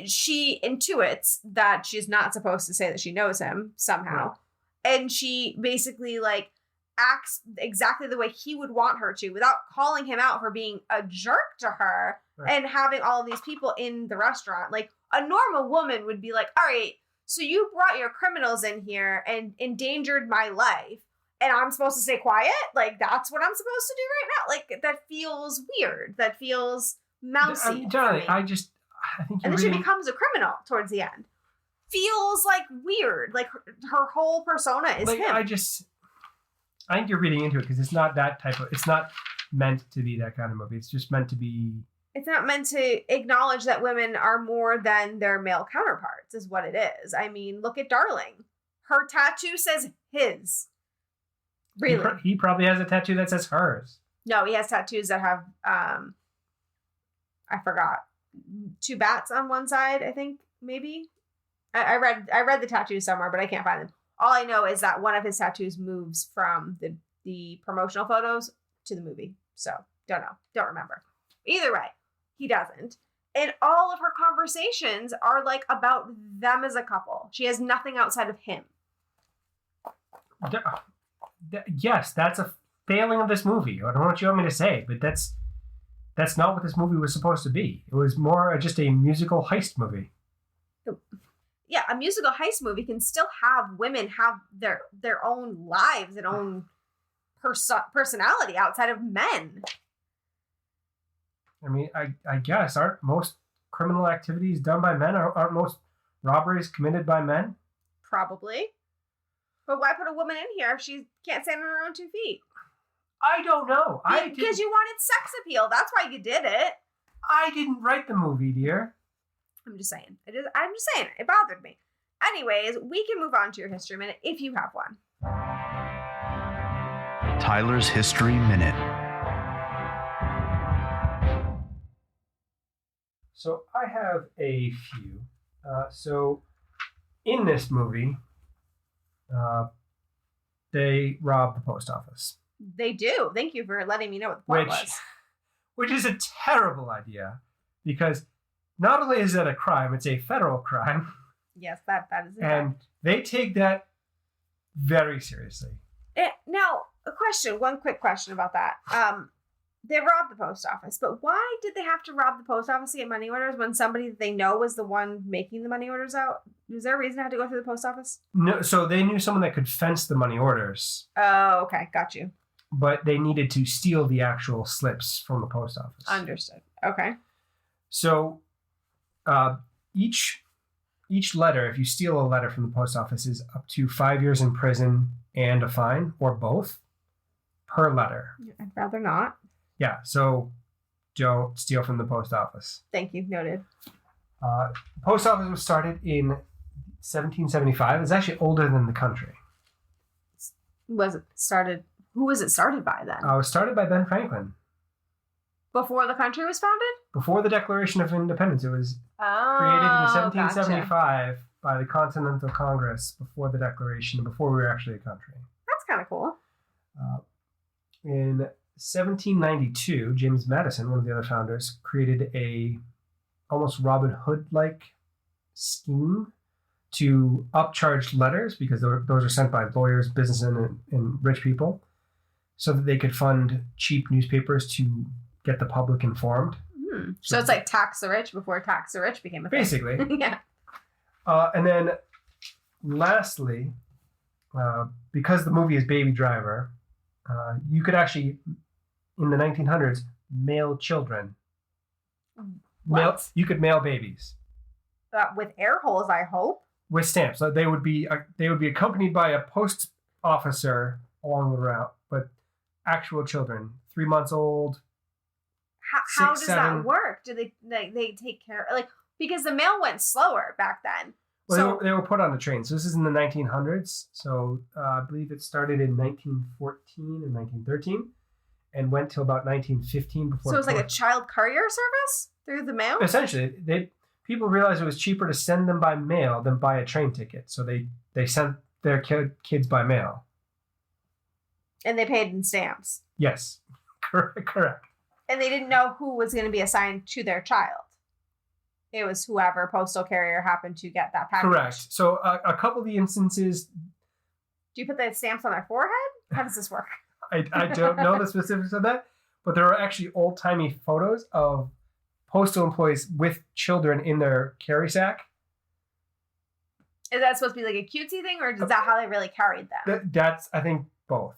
She intuits that she's not supposed to say that she knows him somehow. Right. And she basically like acts exactly the way he would want her to without calling him out for being a jerk to her Right. and having all of these people in the restaurant. Like a normal woman would be like, all right, so you brought your criminals in here and endangered my life and I'm supposed to stay quiet? Like that's what I'm supposed to do right now? Like that feels weird. That feels mousy. I mean, Johnny, I think and you're then she reading. becomes a criminal towards the end. Feels like weird. Like her whole persona is Like, him. I think you're reading into it because it's not that type of. It's not meant to be that kind of movie. It's just meant to be. It's not meant to acknowledge that women are more than their male counterparts, is what it is. I mean, look at Darling. Her tattoo says his. Really? He probably has a tattoo that says hers. No, he has tattoos that have, I forgot, 2 bats on one side, I think, maybe. I read the tattoos somewhere, but I can't find them. All I know is that one of his tattoos moves from the promotional photos to the movie. So, don't know. Don't remember. Either way, he doesn't. And all of her conversations are like about them as a couple. She has nothing outside of him. Yes, that's a failing of this movie. I don't know what you want me to say, but that's not what this movie was supposed to be. It was more just a musical heist movie. Yeah, a musical heist movie can still have women have their own lives and own personality outside of men. I mean, I guess aren't most criminal activities done by men? Aren't most robberies committed by men? Probably. But why put a woman in here if she can't stand on her own 2 feet? I don't know. Because you wanted sex appeal. That's why you did it. I didn't write the movie, dear. I'm just saying. I'm just saying. It bothered me. Anyways, we can move on to your history minute if you have one. Tyler's History Minute. So I have a few. So in this movie, they rob the post office. They do. Thank you for letting me know what the plot was. Which is a terrible idea because not only is that a crime, it's a federal crime. Yes, that is it. And they take that very seriously. Now, one quick question about that. They robbed the post office, but why did they have to rob the post office to get money orders when somebody that they know was the one making the money orders out? Was there a reason they had to go through the post office? No, so they knew someone that could fence the money orders. Oh, okay. Got you. But they needed to steal the actual slips from the post office. Understood. Okay. So each letter, if you steal a letter from the post office, is up to 5 years in prison and a fine, or both, per letter. I'd rather not. Yeah, so don't steal from the post office. Thank you. Noted. The post office was started in 1775. It's actually older than the country. Was it started? Who was it started by then? It was started by Ben Franklin. Before the country was founded? Before the Declaration of Independence. It was created in 1775 by the Continental Congress before the Declaration, before we were actually a country. That's kind of cool. In 1792, James Madison, one of the other founders, created a almost Robin Hood-like scheme to upcharge letters, because those are sent by lawyers, businessmen, and rich people, so that they could fund cheap newspapers to get the public informed. So it's like Tax the Rich before Tax the Rich became a thing. Basically. Yeah. And then lastly, because the movie is Baby Driver, you could actually, in the 1900s, mail children. What? You could mail babies. With air holes, I hope. With stamps. So they would be accompanied by a post officer along the route, but actual children, 3 months old. How does that work? Do they take care because the mail went slower back then? Well, they were put on the train. So this is in the 1900s. So I believe it started in 1914 and 1913 and went till about 1915 before. So it was like a child courier service through the mail? Essentially, people realized it was cheaper to send them by mail than buy a train ticket. So they sent their kids by mail. And they paid in stamps. Yes, correct. And they didn't know who was going to be assigned to their child. It was whoever postal carrier happened to get that package. Correct. So a couple of the instances. Do you put the stamps on their forehead? How does this work? I don't know the specifics of that, but there are actually old-timey photos of postal employees with children in their carry sack. Is that supposed to be like a cutesy thing, or is that how they really carried them? That's, I think, both.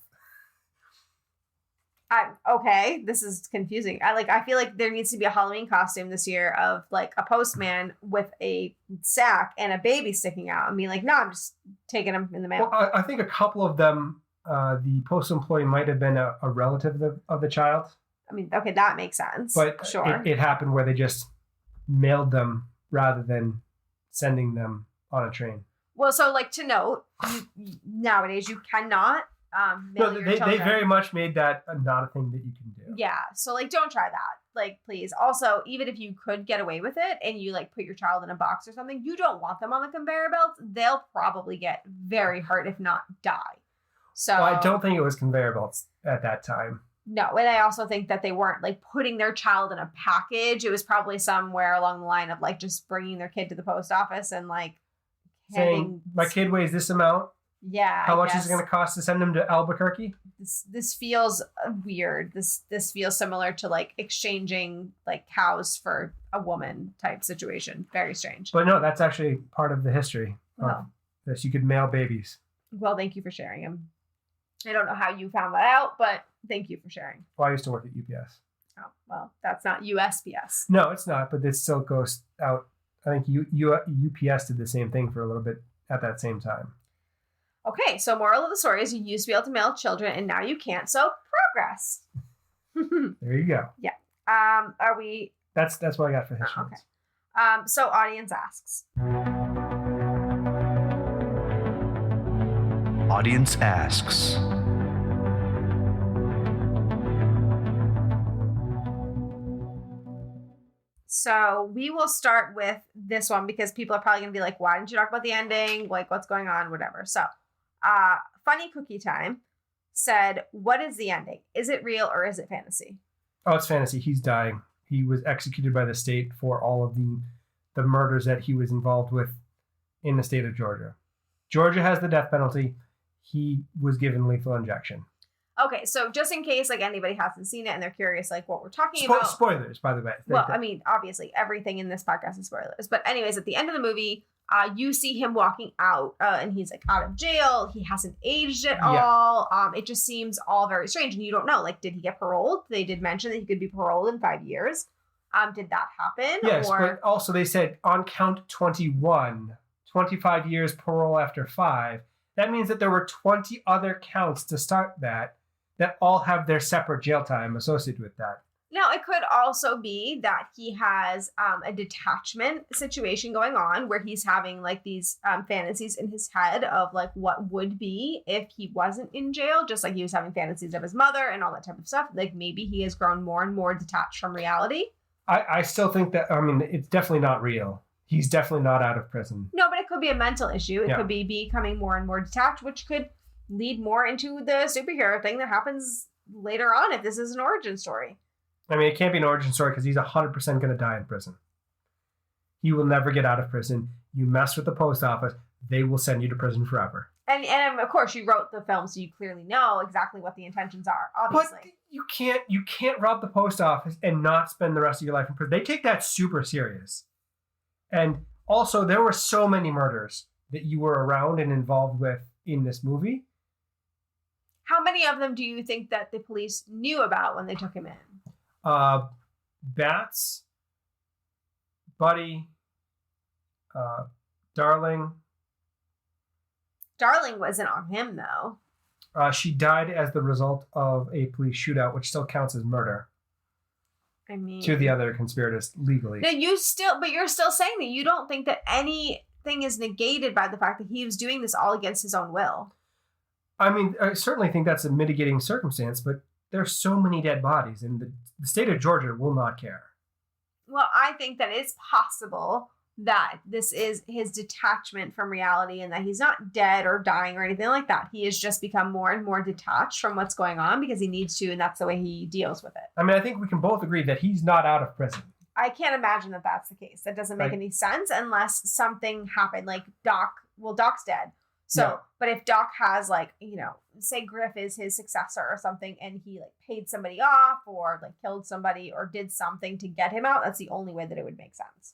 Okay, this is confusing. I feel like there needs to be a Halloween costume this year of like a postman with a sack and a baby sticking out and being like, no, I'm just taking them in the mail. Well, I think a couple of them, the postal employee might have been a relative of the child. I mean, okay, that makes sense. But sure. it happened where they just mailed them rather than sending them on a train. Well, so like to note, nowadays you cannot mail your they children. very much made that not a thing that you can do. Yeah, so like don't try that. Like please. Also, even if you could get away with it and you like put your child in a box or something, you don't want them on the conveyor belts. They'll probably get very hurt, if not die. So well, I don't think it was conveyor belts at that time. No, and I also think that they weren't like putting their child in a package. It was probably somewhere along the line of like just bringing their kid to the post office and like saying, my kid weighs this amount. Yeah. How much is it going to cost to send him to Albuquerque? This feels weird. This feels similar to like exchanging like cows for a woman type situation. Very strange. But no, that's actually part of the history of this. You could mail babies. Well, thank you for sharing them. I don't know how you found that out, but thank you for sharing. Well, I used to work at UPS. Oh, well, that's not USPS. No, it's not, but it still goes out. I think UPS did the same thing for a little bit at that same time. Okay, so moral of the story is you used to be able to mail children and now you can't, so progress. There you go. Yeah. Are we... That's what I got for history. Okay. So audience asks. Audience asks. So we will start with this one because people are probably going to be like, why didn't you talk about the ending? Like, what's going on? Whatever. So, Funny Cookie Time said, what is the ending? Is it real or is it fantasy? Oh, it's fantasy. He's dying. He was executed by the state for all of the murders that he was involved with in the state of Georgia. Georgia has the death penalty. He was given lethal injection. Okay, so just in case like anybody hasn't seen it and they're curious like what we're talking about. Spoilers, by the way. Well, I mean, obviously everything in this podcast is spoilers. But anyways, at the end of the movie, you see him walking out and he's like out of jail. He hasn't aged at all. It just seems all very strange. And you don't know, like, did he get paroled? They did mention that he could be paroled in 5 years. Did that happen? Yes, or... but also they said on count 21, 25 years parole after 5. That means that there were 20 other counts to start that all have their separate jail time associated with that. Now, it could also be that he has a detachment situation going on where he's having like these fantasies in his head of like what would be if he wasn't in jail, just like he was having fantasies of his mother and all that type of stuff. Like maybe he has grown more and more detached from reality. I still think that, I mean, it's definitely not real. He's definitely not out of prison. No, but it could be a mental issue. It could be becoming more and more detached, which could lead more into the superhero thing that happens later on if this is an origin story. I mean, it can't be an origin story because he's 100% going to die in prison. He will never get out of prison. You mess with the post office, they will send you to prison forever. And of course, you wrote the film, so you clearly know exactly what the intentions are, obviously. But you can't rob the post office and not spend the rest of your life in prison. They take that super serious. And also, there were so many murders that you were around and involved with in this movie. How many of them do you think that the police knew about when they took him in? Bats, Buddy, Darling. Darling wasn't on him, though. She died as the result of a police shootout, which still counts as murder. I mean, to the other conspirators legally. Now you're still saying that you don't think that anything is negated by the fact that he was doing this all against his own will. I mean, I certainly think that's a mitigating circumstance, but there's so many dead bodies, and the state of Georgia will not care. Well, I think that it's possible that this is his detachment from reality and that he's not dead or dying or anything like that. He has just become more and more detached from what's going on because he needs to, and that's the way he deals with it. I mean, I think we can both agree that he's not out of prison. I can't imagine that that's the case. That doesn't make Right. any sense unless something happened. Like Doc's dead. So, Yeah. but if Doc has like, say Griff is his successor or something, and he like paid somebody off or like killed somebody or did something to get him out, that's the only way that it would make sense.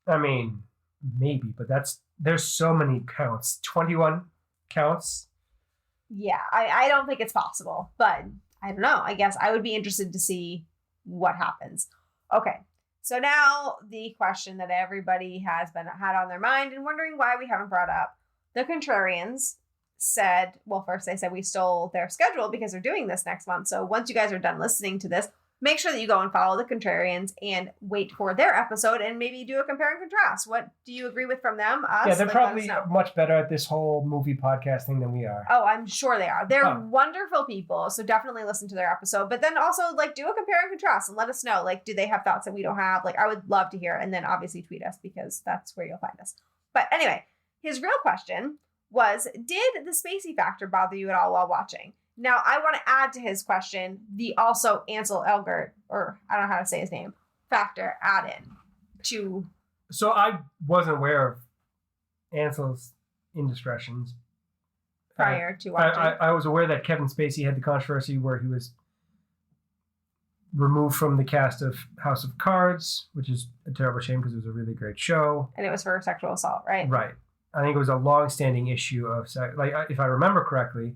I mean, maybe, but there's so many counts. 21 counts. Yeah, I don't think it's possible, but I don't know. I guess I would be interested to see what happens. Okay, so now the question that everybody has had on their mind and wondering why we haven't brought up. The Contrarians said, well, first they said we stole their schedule because they're doing this next month. So once you guys are done listening to this, make sure that you go and follow the Contrarians and wait for their episode and maybe do a compare and contrast. What do you agree with from them? Us? Yeah, they're Like, let us probably know. much better at this whole movie podcast thing than we are. Oh, I'm sure they are. They're Oh. wonderful people. So definitely listen to their episode. But then also like do a compare and contrast and let us know. Like, do they have thoughts that we don't have? Like, I would love to hear. And then obviously tweet us because that's where you'll find us. But anyway, his real question was, did the Spacey factor bother you at all while watching? Now, I want to add to his question the also Ansel Elgort, or I don't know how to say his name, factor add in to... So I wasn't aware of Ansel's indiscretions. prior to watching. I was aware that Kevin Spacey had the controversy where he was removed from the cast of House of Cards, which is a terrible shame because it was a really great show. And it was for sexual assault, right? Right. I think it was a long-standing issue of sex. Like, if I remember correctly,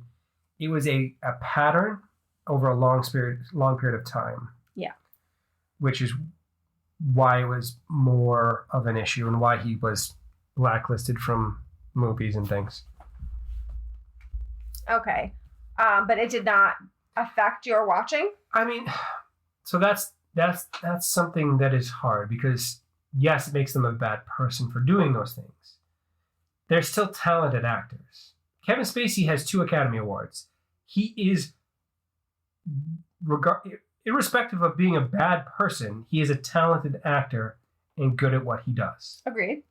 it was a pattern over a long period of time. Yeah. Which is why it was more of an issue and why he was blacklisted from movies and things. Okay. But it did not affect your watching? I mean, so that's something that is hard because yes, it makes them a bad person for doing those things. They're still talented actors. Kevin Spacey has 2 Academy Awards. He is, irrespective of being a bad person, he is a talented actor and good at what he does. Agreed.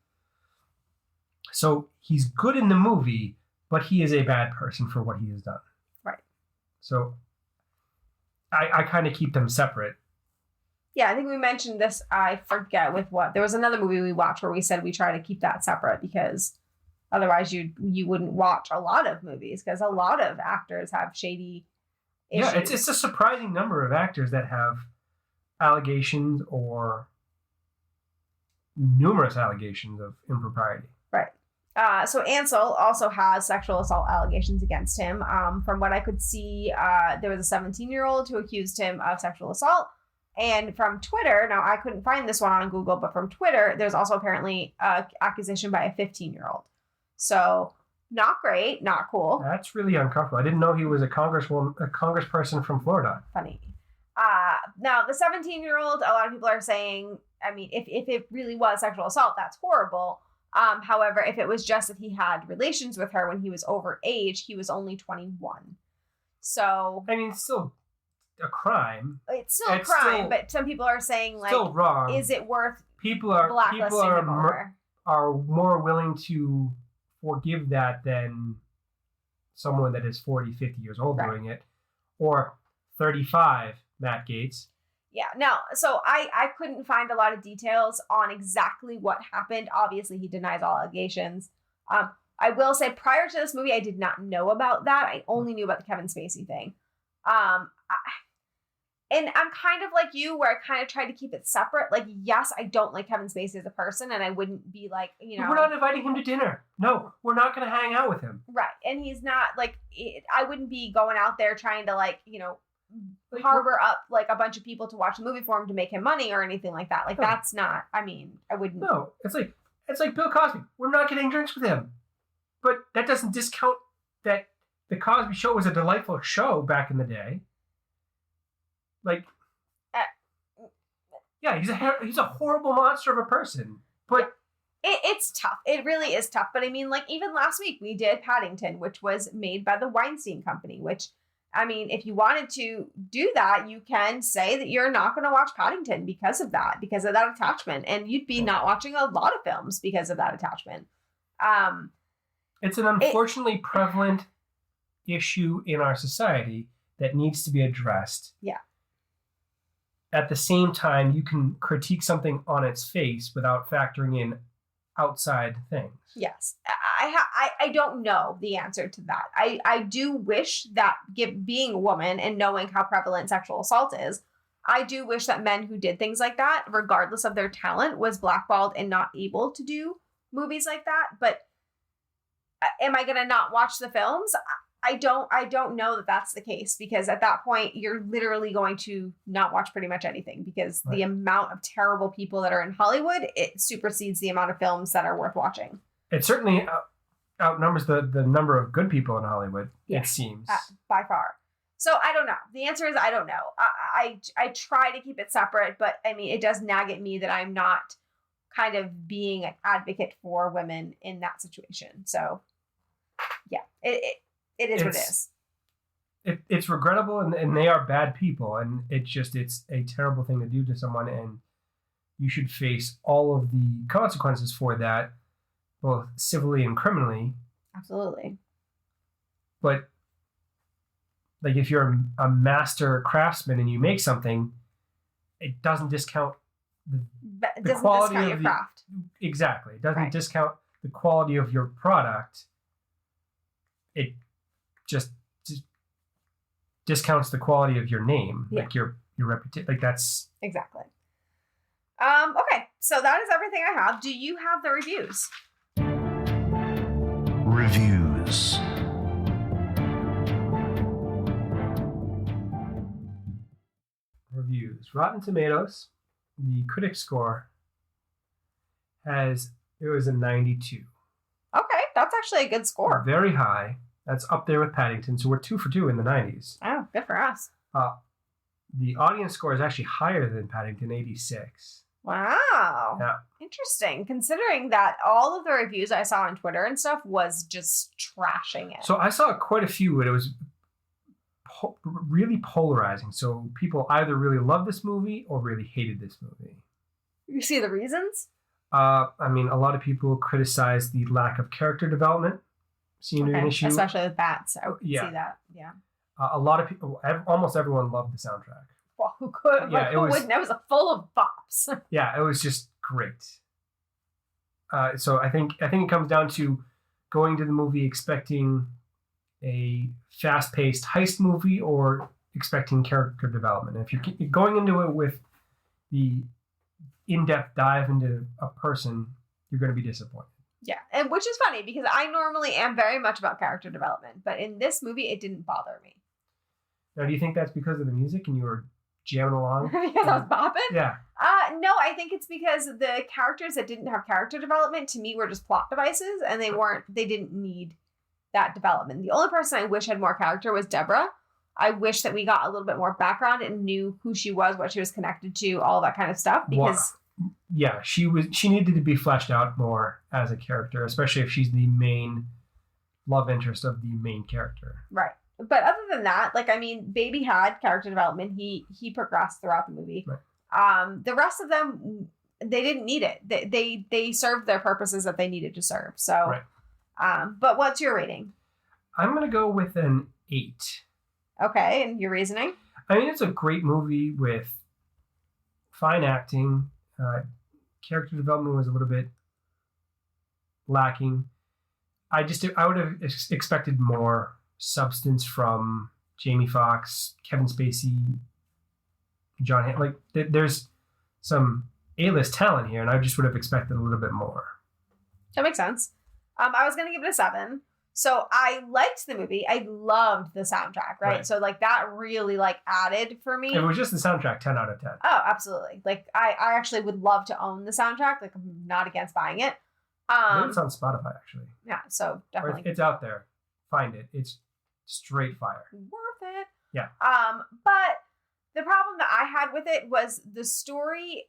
So he's good in the movie, but he is a bad person for what he has done. Right. So I kind of keep them separate. Yeah, I think we mentioned this, I forget with what. There was another movie we watched where we said we try to keep that separate because otherwise you wouldn't watch a lot of movies because a lot of actors have shady issues. Yeah, it's a surprising number of actors that have allegations or numerous allegations of impropriety. Right. So Ansel also has sexual assault allegations against him. From what I could see, there was a 17-year-old who accused him of sexual assault. And from Twitter, now I couldn't find this one on Google, but from Twitter, there's also apparently an accusation by a 15-year-old. So not great, not cool. That's really uncomfortable. I didn't know he was a congressperson from Florida. Funny. Now the 17-year-old, a lot of people are saying, I mean, if it really was sexual assault, that's horrible. However, if it was just that he had relations with her when he was over age, he was only 21. So I mean, it's still a crime. it's still a It's crime, still- but some people are saying like, Still wrong. is it worth people are blacklisting him over? are more willing to forgive that than someone that is 40, 50 years old Right. doing it, or 35, Matt Gaetz. Yeah, no. So I couldn't find a lot of details on exactly what happened. Obviously, he denies all allegations. I will say prior to this movie, I did not know about that. I only knew about the Kevin Spacey thing. And I'm kind of like you, where I kind of tried to keep it separate. Like, yes, I don't like Kevin Spacey as a person, and I wouldn't be like, We're not inviting him to dinner. No, we're not going to hang out with him. right. And he's not like, I wouldn't be going out there trying to like, Like, harbor up like a bunch of people to watch the movie for him to make him money or anything like that. Like, No. that's not, I mean, I wouldn't. No, it's like Bill Cosby. We're not getting drinks with him. But that doesn't discount that the Cosby Show was a delightful show back in the day. Like, yeah, he's a horrible monster of a person. But It's tough. It really is tough. But I mean, like, even last week we did Paddington, which was made by the Weinstein Company, which, I mean, if you wanted to do that, you can say that you're not going to watch Paddington because of that attachment. And you'd be not watching a lot of films because of that attachment. it's an unfortunately prevalent issue in our society that needs to be addressed. Yeah. at the same time, you can critique something on its face without factoring in outside things. Yes. I don't know the answer to that. I do wish that being a woman and knowing how prevalent sexual assault is, I do wish that men who did things like that, regardless of their talent, was blackballed and not able to do movies like that. But am I going to not watch the films? I don't know that that's the case, because at that point you're literally going to not watch pretty much anything, because the amount of terrible people that are in Hollywood, it supersedes the amount of films that are worth watching. It certainly outnumbers the number of good people in Hollywood, it seems. By far. So I don't know. The answer is I don't know. I try to keep it separate, but I mean, it does nag at me that I'm not kind of being an advocate for women in that situation. So yeah, it is what it is. It's regrettable, and they are bad people, and it's a terrible thing to do to someone, and you should face all of the consequences for that, both civilly and criminally. Absolutely. But like, if you're a master craftsman and you make something, it doesn't discount the quality of your craft. Exactly. It doesn't discount the quality of your product. It just discounts the quality of your name, like your reputation. Like, that's exactly. Okay, so that is everything I have. Do you have the reviews? Reviews. Reviews. Rotten Tomatoes, the critic score it was a 92. Okay, that's actually a good score. Very high. That's up there with Paddington, so we're 2 for 2 in the 90s. Oh, good for us. The audience score is actually higher than Paddington, 86. Wow. Yeah. Interesting, considering that all of the reviews I saw on Twitter and stuff was just trashing it. So I saw quite a few, and it was really polarizing. So people either really loved this movie or really hated this movie. You see the reasons? I mean, a lot of people criticized the lack of character development. Seemed to be an issue. Especially with bats. I see that. Yeah. A lot of people, almost everyone loved the soundtrack. Well, who could? Yeah, who wouldn't? It was full of bops. Yeah, it was just great. So I think it comes down to going to the movie expecting a fast-paced heist movie or expecting character development. If you're going into it with the in-depth dive into a person, you're going to be disappointed. Yeah, and which is funny because I normally am very much about character development, but in this movie, it didn't bother me. Now, do you think that's because of the music and you were jamming along? Because I was bopping? Yeah. No, I think it's because the characters that didn't have character development to me were just plot devices, and they didn't need that development. The only person I wish had more character was Debora. I wish that we got a little bit more background and knew who she was, what she was connected to, all that kind of stuff. Because yeah, she needed to be fleshed out more as a character, especially if she's the main love interest of the main character. Right. But other than that, like, I mean, Baby had character development. He progressed throughout the movie. Right. The rest of them, they didn't need it. They served their purposes that they needed to serve. So, right. But what's your rating? I'm going to go with an 8. Okay, and your reasoning? I mean, it's a great movie with fine acting. Character development was a little bit lacking. I would have expected more substance from Jamie Foxx, Kevin Spacey, John Hamm. Like, there's some A-list talent here, and I just would have expected a little bit more. That makes sense. I was going to give it a 7. So I liked the movie. I loved the soundtrack, right? So like that really like added for me. If it was just the soundtrack, 10 out of 10. Oh, absolutely. Like I actually would love to own the soundtrack. Like, I'm not against buying it. It's on Spotify, actually. Yeah, so definitely. It's out there. Find it. It's straight fire. Worth it. Yeah. But the problem that I had with it was the story.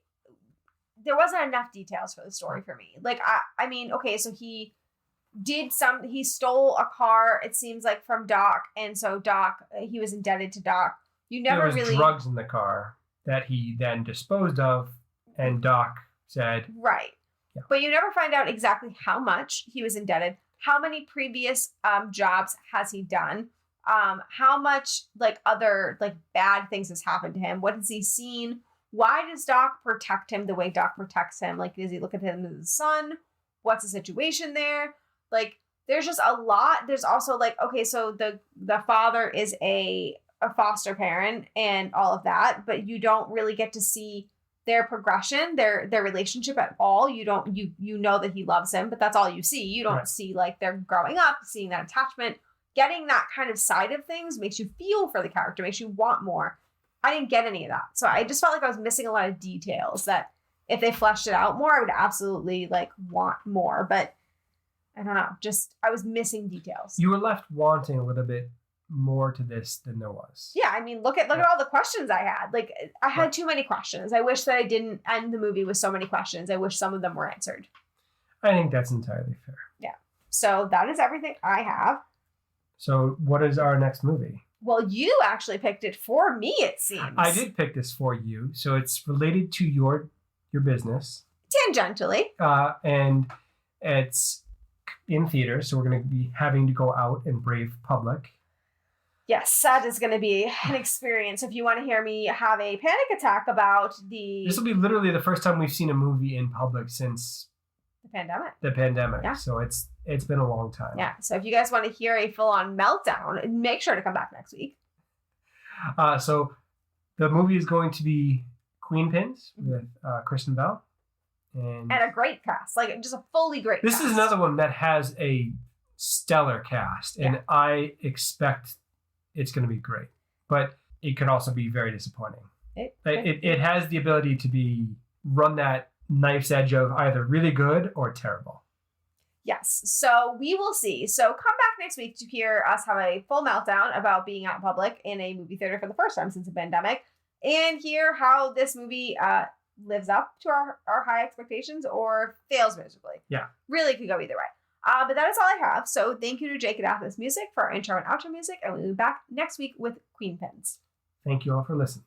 There wasn't enough details for the story for me. Like, I mean, okay, so he stole a car, it seems like, from Doc, and so he was indebted to Doc. There was drugs in the car that he then disposed of, and Doc said, right. Yeah. But you never find out exactly how much he was indebted, how many previous jobs has he done, how much like other like bad things has happened to him, what has he seen, Why does Doc protect him the way Doc protects him? Like, does he look at him as his son? What's the situation there? Like, there's just a lot. There's also like, okay, so the father is a foster parent and all of that, but you don't really get to see their progression, their relationship at all. You don't, you know that he loves him, but that's all you see. You don't see like they're growing up, seeing that attachment. Getting that kind of side of things makes you feel for the character, makes you want more. I didn't get any of that. So I just felt like I was missing a lot of details that if they fleshed it out more, I would absolutely like want more. But I don't know, just I was missing details. You were left wanting a little bit more to this than there was. Yeah, I mean, look at all the questions I had. Like, I had too many questions. I wish that I didn't end the movie with so many questions. I wish some of them were answered. I think that's entirely fair. Yeah. So that is everything I have. So what is our next movie? Well, you actually picked it for me, it seems. I did pick this for you. So it's related to your business. Tangentially. And it's in theaters, so we're going to be having to go out and brave public. Yes, that is going to be an experience. If you want to hear me have a panic attack about This will be literally the first time we've seen a movie in public since the pandemic. Yeah. So it's been a long time. Yeah. So if you guys want to hear a full-on meltdown, make sure to come back next week. So the movie is going to be Queen Pins with Kristen Bell. And a great cast. Like, just a fully great This cast. is another one that has a stellar cast. And I expect it's going to be great. But it could also be very disappointing. It has the ability to run that knife's edge of either really good or terrible. Yes. So we will see. So come back next week to hear us have a full meltdown about being out in public in a movie theater for the first time since the pandemic, and hear how this movie lives up to our high expectations or fails miserably. Yeah. Really could go either way. But that is all I have. So thank you to Jake and Athos Music for our intro and outro music, and we'll be back next week with Queen Pins. Thank you all for listening.